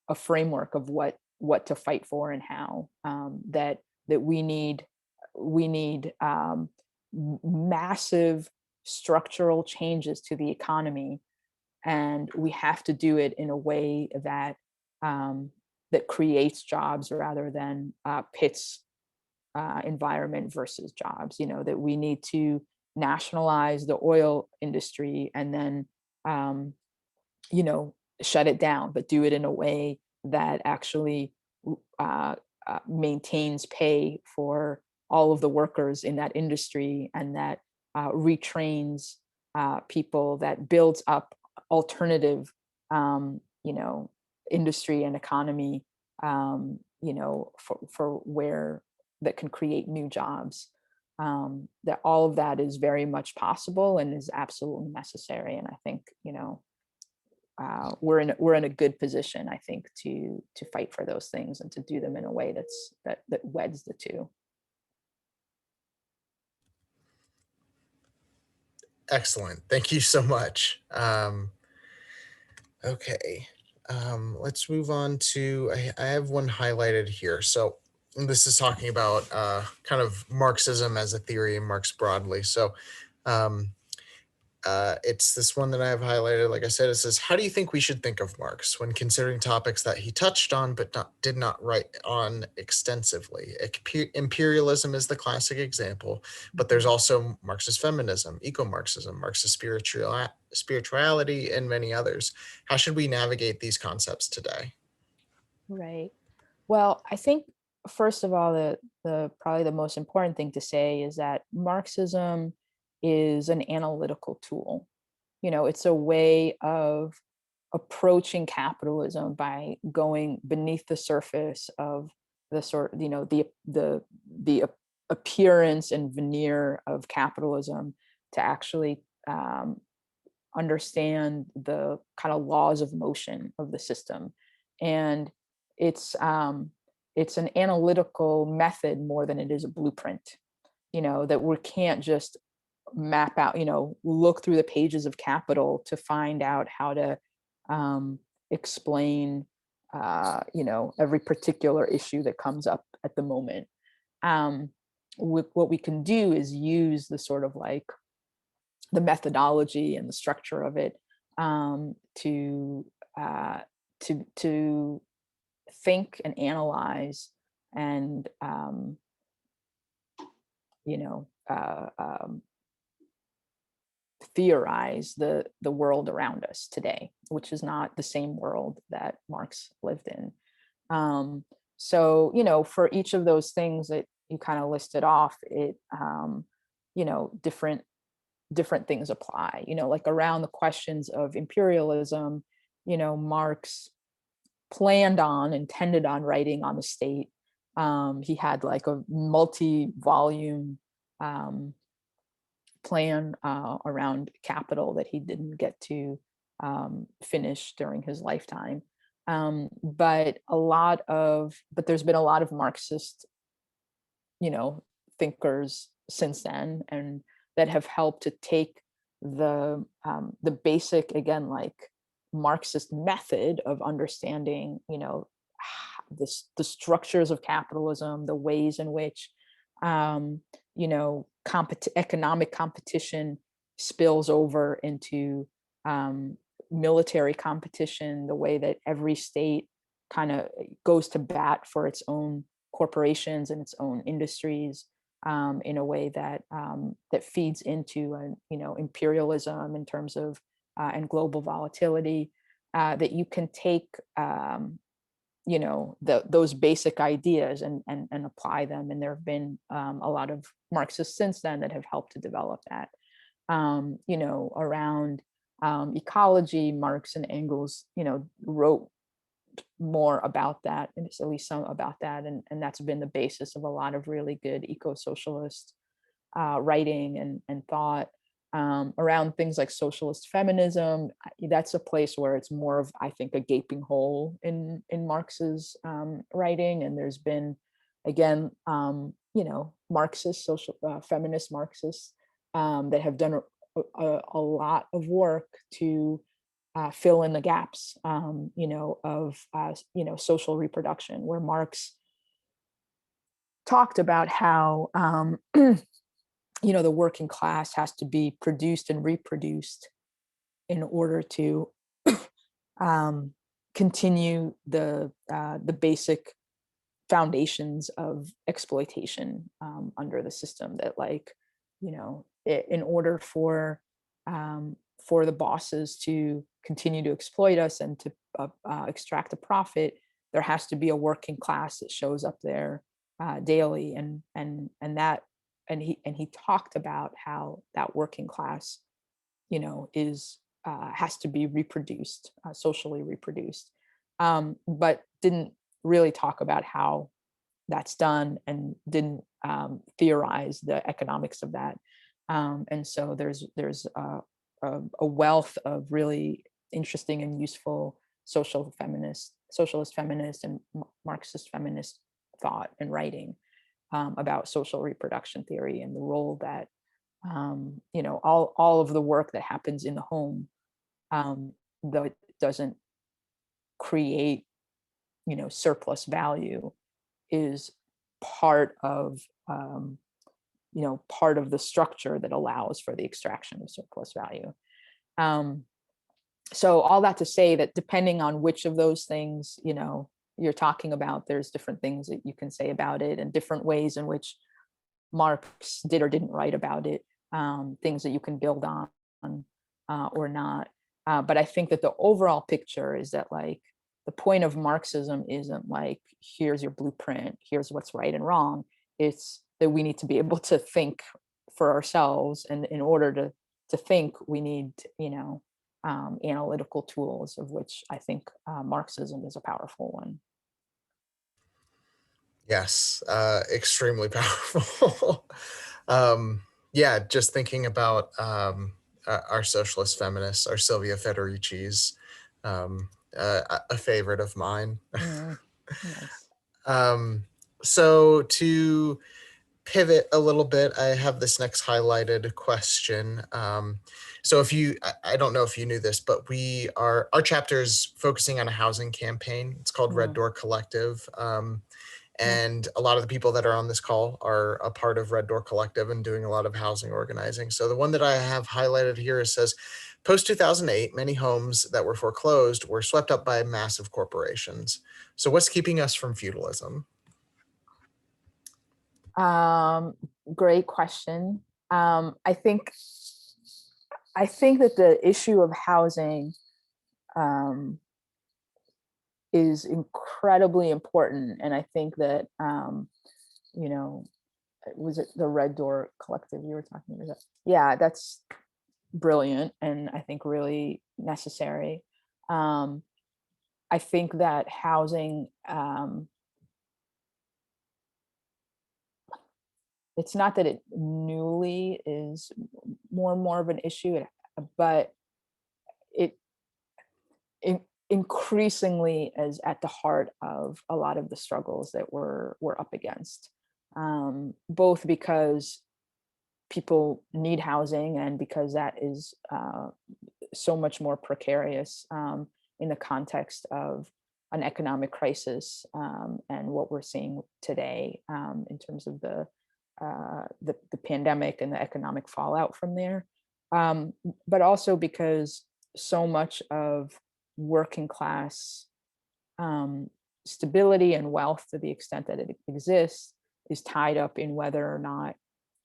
a framework of what to fight for and how, that we need massive structural changes to the economy, and we have to do it in a way um, that creates jobs rather than pits environment versus jobs. You know, that we need to nationalize the oil industry and then um, you know, shut it down, but do it in a way that actually maintains pay for all of the workers in that industry, and that retrains people, that builds up alternative, you know, industry and economy, you know, for where that can create new jobs. That all of that is very much possible and is absolutely necessary. And I think, you know, we're in a good position, I think, to fight for those things and to do them in a way that weds the two. Excellent. Thank you so much. Okay. Let's move on to, I have one highlighted here. So this is talking about kind of Marxism as a theory and Marx broadly. So um, it's this one that I have highlighted. Like I said, it says, how do you think we should think of Marx when considering topics that he touched on but did not write on extensively? Imperialism is the classic example, but there's Mhm. also Marxist feminism, eco-Marxism, Marxist spirituality, and many others. How should we navigate these concepts today? Right. Well, I think first of all, the probably the most important thing to say is that Marxism is an analytical tool. It's a way of approaching capitalism by going beneath the surface of the sort, the appearance and veneer of capitalism to actually understand the kind of laws of motion of the system. And it's it's an analytical method more than it is a blueprint, that we can't just map out, look through the pages of Capital to find out how to explain, every particular issue that comes up at the moment. Um, what we can do is use the sort of like the methodology and the structure of it to to think and analyze and you know uh, um, theorize the world around us today, which is not the same world that Marx lived in. So for each of those things that you kind of listed off, it different things apply. Like around the questions of imperialism, Marx intended on writing on the state. He had like a multi-volume plan around capital that he didn't get to finish during his lifetime. But there's been a lot of Marxist, thinkers since then, and that have helped to take the basic, again, like Marxist method of understanding, the structures of capitalism, the ways in which, economic competition spills over into military competition, the way that every state kind of goes to bat for its own corporations and its own industries, in a way that that feeds into imperialism in terms of and global volatility, that you can take those basic ideas and apply them. And there have been a lot of Marxists since then that have helped to develop that. Around ecology, Marx and Engels wrote more about that, and at least some about that, and that's been the basis of a lot of really good eco-socialist writing and thought. Around things like socialist feminism, that's a place where it's more of, I think, a gaping hole in Marx's writing. And there's been, again, Marxist feminist Marxists that have done a lot of work to fill in the gaps, of social reproduction, where Marx talked about how the working class has to be produced and reproduced in order to continue the basic foundations of exploitation under the system. That, like, in order for the bosses to continue to exploit us and to extract a profit, there has to be a working class that shows up there daily, and he talked about how that working class, is has to be reproduced, socially reproduced, but didn't really talk about how that's done, and didn't theorize the economics of that. And so there's a wealth of really interesting and useful socialist feminist, and Marxist feminist thought and writing about social reproduction theory, and the role that all of the work that happens in the home, though it doesn't create surplus value, is part of part of the structure that allows for the extraction of surplus value. So all that to say that depending on which of those things you're talking about, there's different things that you can say about it, and different ways in which Marx did or didn't write about it, things that you can build on or not. But I think that the overall picture is that, like, the point of Marxism isn't like, here's your blueprint, here's what's right and wrong. It's that we need to be able to think for ourselves, and in order to think, we need, analytical tools, of which I think Marxism is a powerful one. Yes, extremely powerful. Yeah, just thinking about our socialist feminists, our Sylvia Federici's, a favorite of mine. Mm, nice. Um, so to pivot a little bit, I have this next highlighted question. So if you, I don't know if you knew this, but our chapter is focusing on a housing campaign. It's called Red Mm, Door Collective. mm, And a lot of the people that are on this call are a part of Red Door Collective and doing a lot of housing organizing. So the one that I have highlighted here says, post 2008, many homes that were foreclosed were swept up by massive corporations. So what's keeping us from feudalism? Um, Great question. I think that the issue of housing um, is incredibly important, and I think that you know, was it the Red Door Collective you were talking about? Yeah, that's brilliant, and I think really necessary. Um, I think that housing, it's not that it newly is more and more of an issue, but it increasingly is at the heart of a lot of the struggles that we're up against. Both because people need housing, and because that is so much more precarious in the context of an economic crisis, and what we're seeing today in terms of the pandemic and the economic fallout from there. But also because so much of working class um, stability and wealth, to the extent that it exists, is tied up in whether or not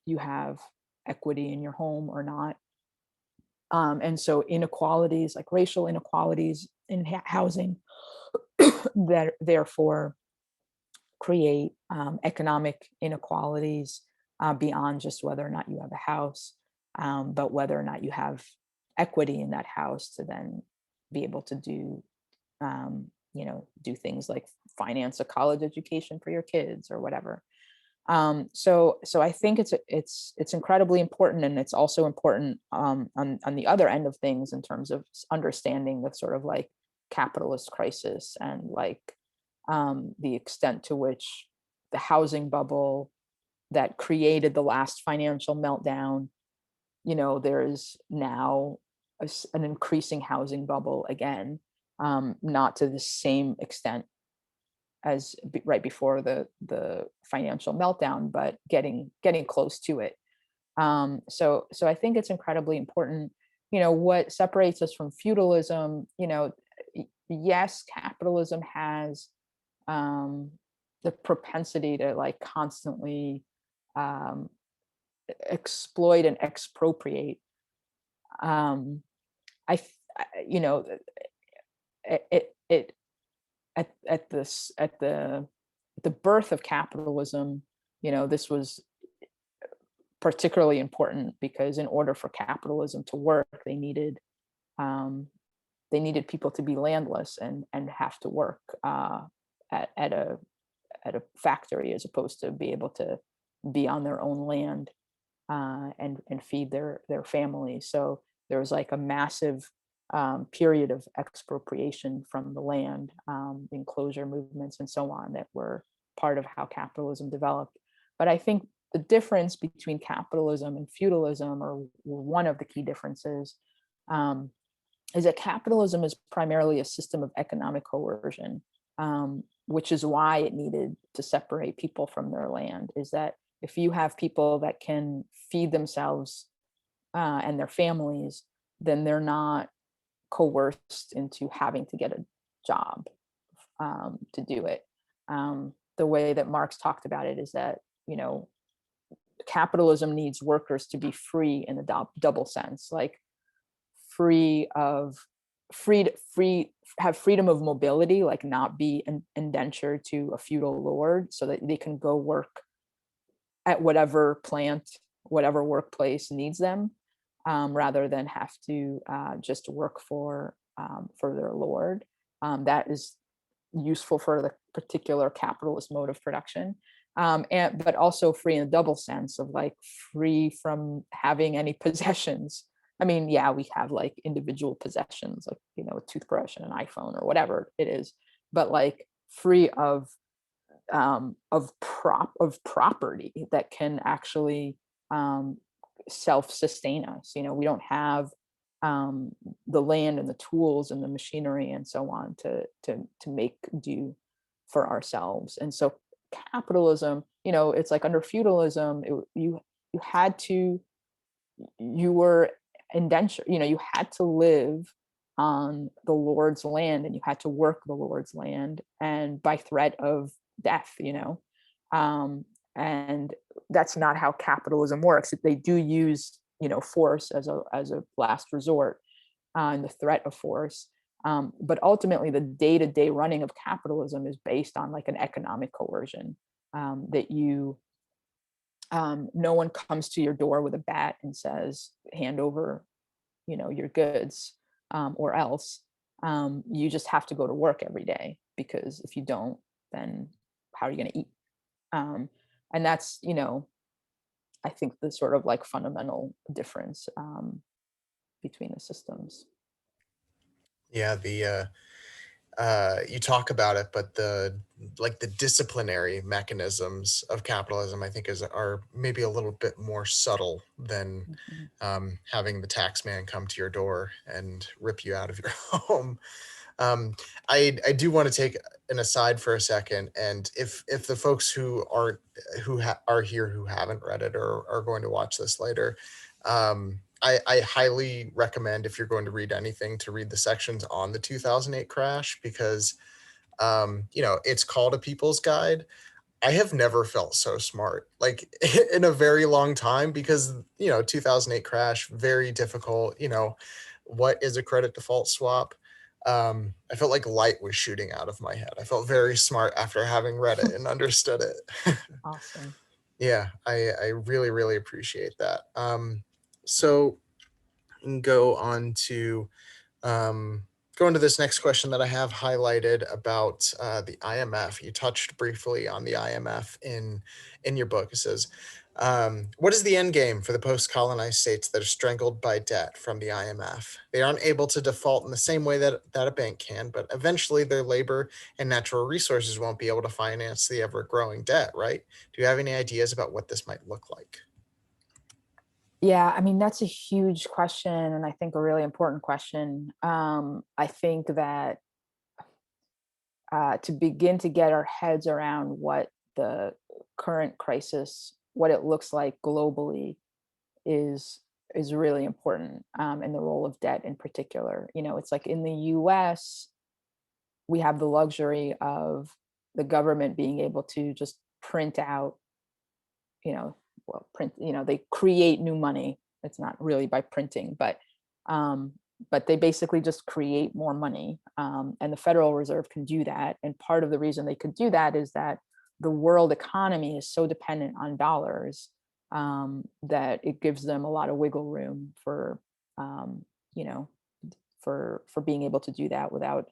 you have equity in your home or not. And so inequalities, like racial inequalities in housing, that therefore create economic inequalities beyond just whether or not you have a house, but whether or not you have equity in that house to then be able to do things like finance a college education for your kids or whatever. So I think it's incredibly important, and it's also important on the other end of things in terms of understanding the sort of like capitalist crisis, and like the extent to which the housing bubble that created the last financial meltdown, there is now an increasing housing bubble again, not to the same extent as right before the financial meltdown, but getting close to it. So I think it's incredibly important. What separates us from feudalism, yes, capitalism has the propensity to like constantly um, exploit and expropriate. I, you know, it at this at the birth of capitalism, this was particularly important because in order for capitalism to work, um, they needed people to be landless and have to work at a factory, as opposed to be able to be on their own land and feed their families. So there was like a massive period of expropriation from the land, enclosure movements and so on, that were part of how capitalism developed. But I think the difference between capitalism and feudalism, or one of the key differences, is that capitalism is primarily a system of economic coercion, which is why it needed to separate people from their land. Is that if you have people that can feed themselves and their families, then they're not coerced into having to get a job to do it. The way that Marx talked about it is that, capitalism needs workers to be free in the double sense, like free of have freedom of mobility, like not be an indentured to a feudal lord, so that they can go work at whatever plant, whatever workplace needs them, rather than have to just work for their lord. That is useful for the particular capitalist mode of production. And but also free in a double sense of like free from having any possessions. I mean, yeah, we have like individual possessions, like, you know, a toothbrush and an iPhone or whatever it is, but like free of property that can actually um, self-sustain us. You know, we don't have the land and the tools and the machinery and so on to make do for ourselves. And so capitalism, you know, it's like under feudalism, you had to, you were indentured, you know, you had to live on the Lord's land and you had to work the Lord's land, and by threat of death, you know. And that's not how capitalism works. They do use, you know, force as a last resort, and the threat of force. But ultimately, the day-to-day running of capitalism is based on like an economic coercion, that you no one comes to your door with a bat and says, hand over, you know, your goods, or else you just have to go to work every day, because if you don't, then how are you going to eat? um, and that's, you know, I think the sort of like fundamental difference between the systems. Yeah, you talk about it, but the like the disciplinary mechanisms of capitalism, I think, is are maybe a little bit more subtle than Mhm. having the tax man come to your door and rip you out of your home. Um, I do want to take an aside for a second, and if the folks who aren't are here who haven't read it or are going to watch this later, I highly recommend, if you're going to read anything, to read the sections on the 2008 crash, because you know, it's called a people's guide. I have never felt so smart, like in a very long time, because, you know, 2008 crash, very difficult. You know, what is a credit default swap? I felt like light was shooting out of my head. I felt very smart after having read it and understood it. Awesome. Yeah, I really, really appreciate that. So go on to um, go into this next question that I have highlighted about the IMF. You touched briefly on the IMF in your book. It says, "What is the end game for the post-colonized states that are strangled by debt from the IMF? They aren't able to default in the same way that a bank can, but eventually their labor and natural resources won't be able to finance the ever-growing debt, right? Do you have any ideas about what this might look like?" Yeah, I mean, that's a huge question, and I think a really important question. I think that to begin to get our heads around what the current crisis, what it looks like globally, is is really important, and the role of debt in particular. You know, it's like in the U.S., we have the luxury of the government being able to just print out, you know, well, print, you know, they create new money. It's not really by printing, um, but they basically just create more money. And the Federal Reserve can do that. And part of the reason they could do that is that the world economy is so dependent on dollars, that it gives them a lot of wiggle room for, you know, for being able to do that without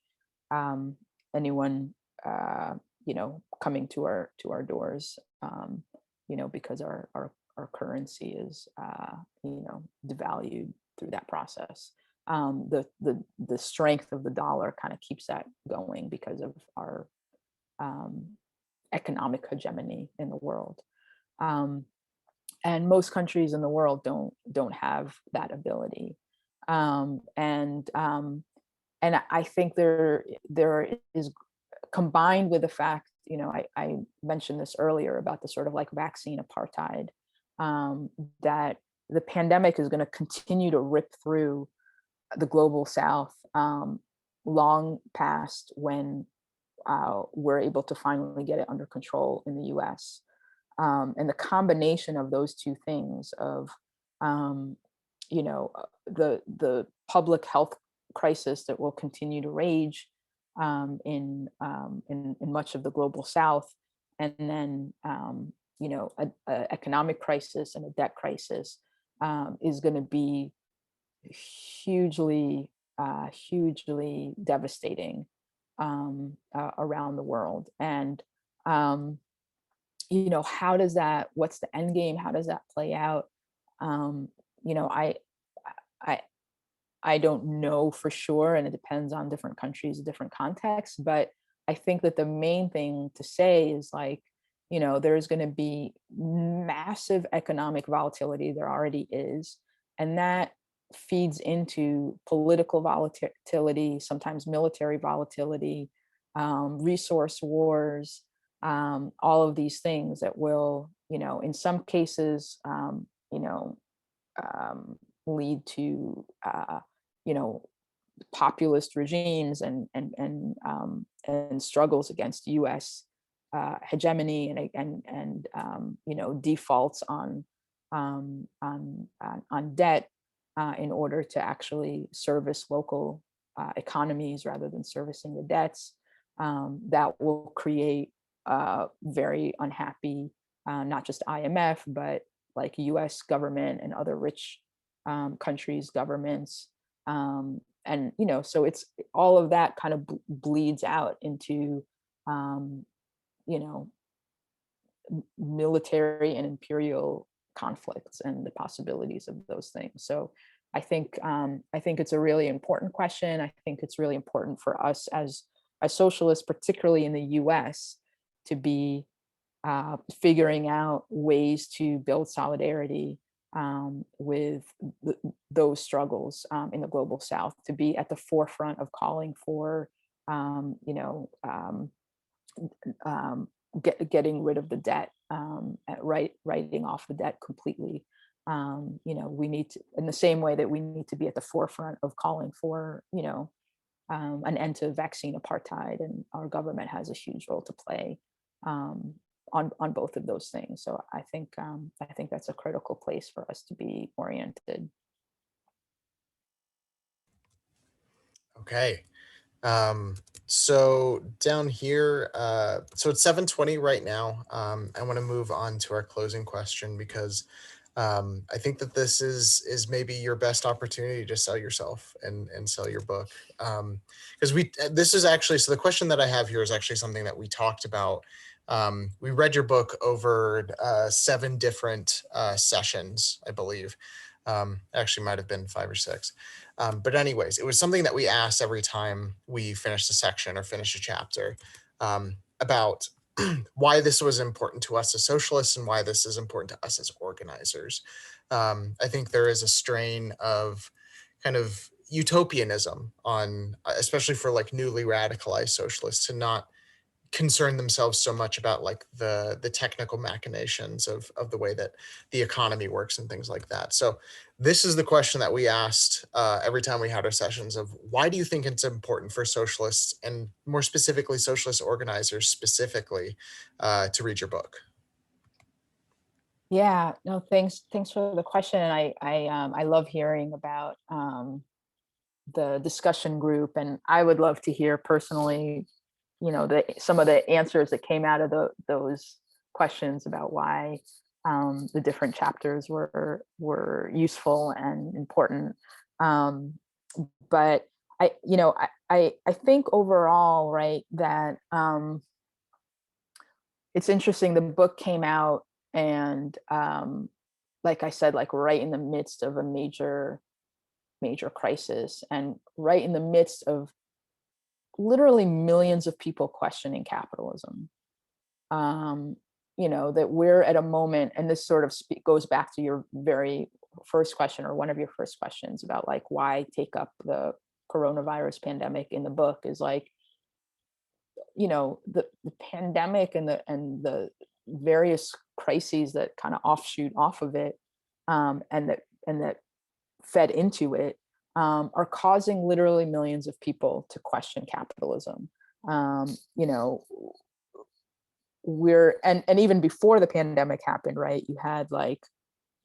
um, anyone, uh, you know, coming to our doors, you know, because our currency is, you know, devalued through that process. The strength of the dollar kind of keeps that going because of our um, economic hegemony in the world. Um, and most countries in the world don't have that ability. Um, and um, and I think there is, combined with the fact, you know, I mentioned this earlier about the sort of like vaccine apartheid, um, that the pandemic is going to continue to rip through the global South, long past when we're able to finally get it under control in the U.S. And the combination of those two things of, um, you know, the public health crisis that will continue to rage in much of the global South, and then a economic crisis and a debt crisis is going to be hugely devastating around the world. And how does that? What's the end game? How does that play out? Um, you know, I I I don't know for sure, and it depends on different countries, different contexts. But I think that the main thing to say is like, there's going to be massive economic volatility. There already is, and that feeds into political volatility, sometimes military volatility, resource wars, all of these things that will, in some cases, lead to you know populist regimes and struggles against U.S. Hegemony and defaults on debt in order to actually service local economies rather than servicing the debts. That will create very unhappy, not just IMF, but like US government and other rich countries, governments. So it's all of that kind of bleeds out into, you know, military and imperial conflicts and the possibilities of those things. So I think it's a really important question. I think it's really important for us as socialists, particularly in the US, to be figuring out ways to build solidarity with those struggles in the global South, to be at the forefront of calling for, getting rid of the debt, writing off the debt completely. We need to, in the same way that we need to be at the forefront of calling for, an end to vaccine apartheid, and our government has a huge role to play on both of those things. So I think that's a critical place for us to be oriented. Okay. So down here, so it's 7:20 right now. I want to move on to our closing question because I think that this is maybe your best opportunity to sell yourself and sell your book. Because this is actually, so the question that I have here is actually something that we talked about. We read your book over 7 different sessions, I believe. Actually might have been 5 or 6. But anyways, it was something that we asked every time we finished a section or finished a chapter, about why this was important to us as socialists and why this is important to us as organizers. I think there is a strain of kind of utopianism on, especially for like newly radicalized socialists, to not concern themselves so much about like the technical machinations of the way that the economy works and things like that. So this is the question that we asked every time we had our sessions of, why do you think it's important for socialists, and more specifically socialist organizers specifically, to read your book? Yeah, no, thanks for the question. And I love hearing about the discussion group, and I would love to hear personally, some of the answers that came out of those questions about why the different chapters were useful and important. But I think overall, right, that it's interesting. The book came out, and like I said, like right in the midst of a major crisis, and right in the midst of literally millions of people questioning capitalism. That we're at a moment, and this sort of goes back to your very first question, or one of your first questions, about like why take up the coronavirus pandemic in the book, is like, the pandemic and the various crises that kind of offshoot off of it, and that fed into it, are causing literally millions of people to question capitalism. And even before the pandemic happened, right, you had like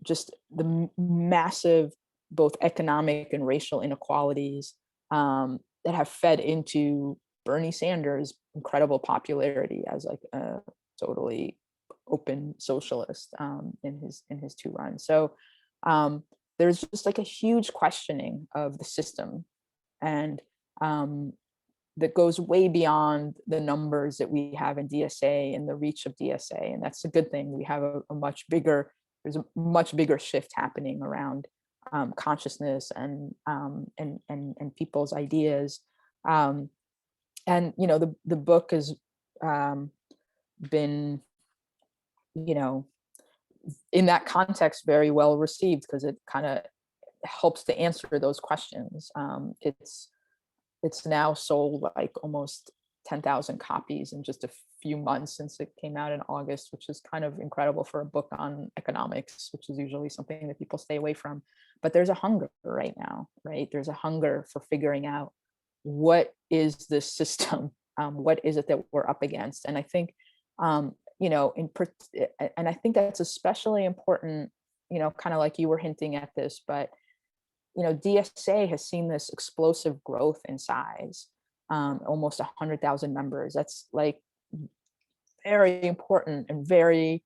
just the massive both economic and racial inequalities, that have fed into Bernie Sanders' incredible popularity as like a totally open socialist in his two runs. So there's just like a huge questioning of the system, and that goes way beyond the numbers that we have in DSA and the reach of DSA, and that's a good thing. We have a much bigger, there's a much bigger shift happening around consciousness and people's ideas. And you know, the book has been, you know, in that context very well received, because it kind of helps to answer those questions. It's now sold like almost 10,000 copies in just a few months since it came out in August, which is kind of incredible for a book on economics, which is usually something that people stay away from. But there's a hunger right now, right? There's a hunger for figuring out, what is this system? What is it that we're up against? And I think, you know, and I think that's especially important, you know, kind of like you were hinting at this, but you know, DSA has seen this explosive growth in size, almost 100,000 members. That's like very important and very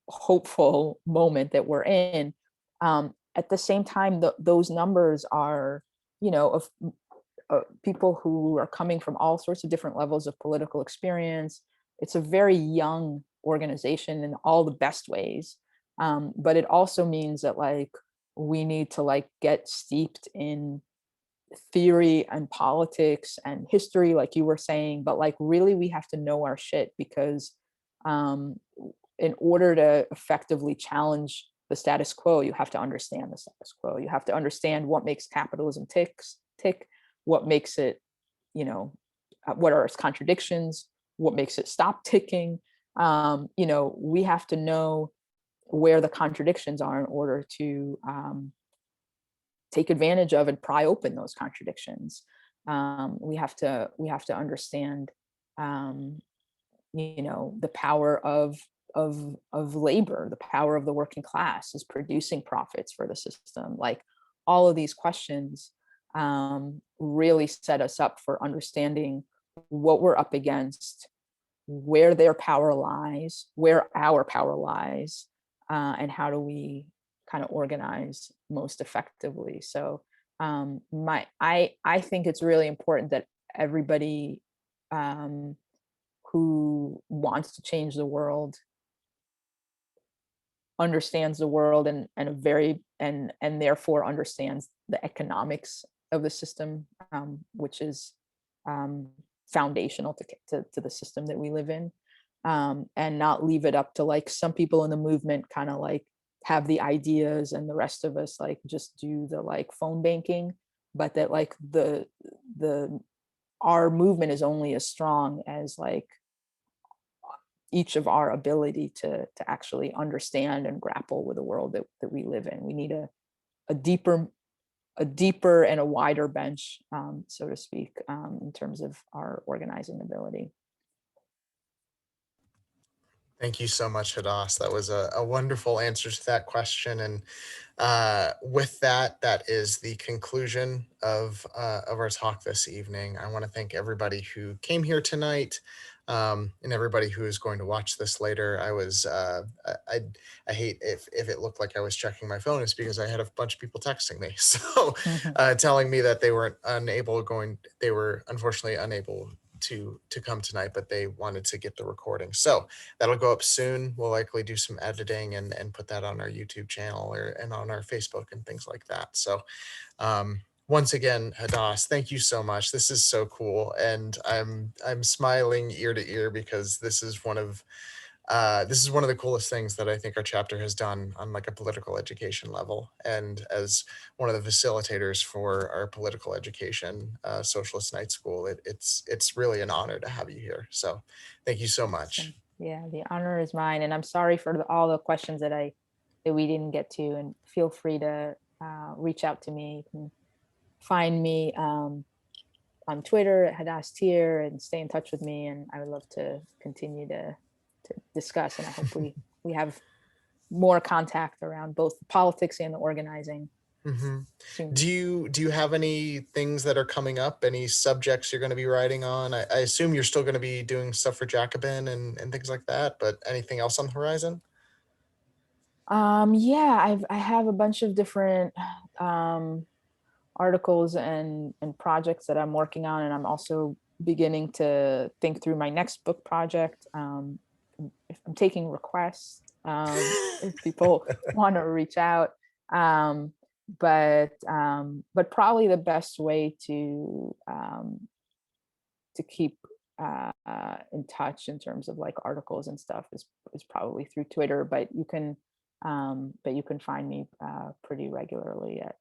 hopeful moment that we're in. At the same time, those numbers are, you know, of people who are coming from all sorts of different levels of political experience. It's a very young organization in all the best ways. But it also means that like, we need to like get steeped in theory and politics and history, like you were saying, but like really we have to know our shit, because in order to effectively challenge the status quo, you have to understand the status quo. You have to understand what makes capitalism tick, what makes it, you know, what are its contradictions, what makes it stop ticking. You know, we have to know where the contradictions are in order to take advantage of and pry open those contradictions. We have to understand, you know, the power of labor, the power of the working class is producing profits for the system. Like all of these questions really set us up for understanding what we're up against, where their power lies, where our power lies, and how do we kind of organize most effectively. So I think it's really important that everybody who wants to change the world understands the world, and a very and therefore understands the economics of the system, which is foundational to the system that we live in, and not leave it up to like some people in the movement kind of like have the ideas and the rest of us like just do the like phone banking, but that like the our movement is only as strong as like each of our ability to actually understand and grapple with the world that we live in. We need a deeper and a wider bench, so to speak, in terms of our organizing ability. Thank you so much, Hadas. That was a wonderful answer to that question. And with that, that is the conclusion of our talk this evening. I want to thank everybody who came here tonight, and everybody who is going to watch this later. I hate if it looked like I was checking my phone, it's because I had a bunch of people texting me. So telling me that they were unfortunately unable to come tonight, but they wanted to get the recording. So that'll go up soon. We'll likely do some editing and put that on our YouTube channel and on our Facebook and things like that. So once again, Hadas, thank you so much. This is so cool. And I'm smiling ear to ear because this is one of the coolest things that I think our chapter has done on like a political education level. And as one of the facilitators for our political education socialist night school, it's really an honor to have you here. So thank you so much. Yeah, the honor is mine, and I'm sorry for all the questions that we didn't get to. And feel free to reach out to me. You can find me on Twitter at Hadas Thier and stay in touch with me. And I would love to continue to discuss. And I hope we have more contact around both the politics and the organizing Hmm. soon. Do you have any things that are coming up? Any subjects you're going to be writing on? I assume you're still going to be doing stuff for Jacobin and things like that, but anything else on the horizon? Yeah, I have a bunch of different um, articles and projects that I'm working on, and I'm also beginning to think through my next book project. If I'm taking requests, if people want to reach out, um, but probably the best way to keep in touch in terms of like articles and stuff is probably through Twitter. But you can find me pretty regularly at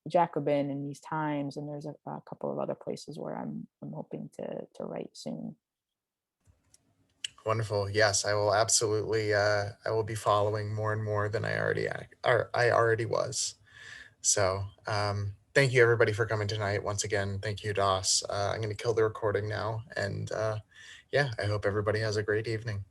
Jacobin in these times, and there's a couple of other places where I'm hoping to write soon. Wonderful. Yes, I will absolutely. I will be following more and more than I already was. So, thank you everybody for coming tonight. Once again, thank you, Doss. I'm going to kill the recording now, and yeah, I hope everybody has a great evening.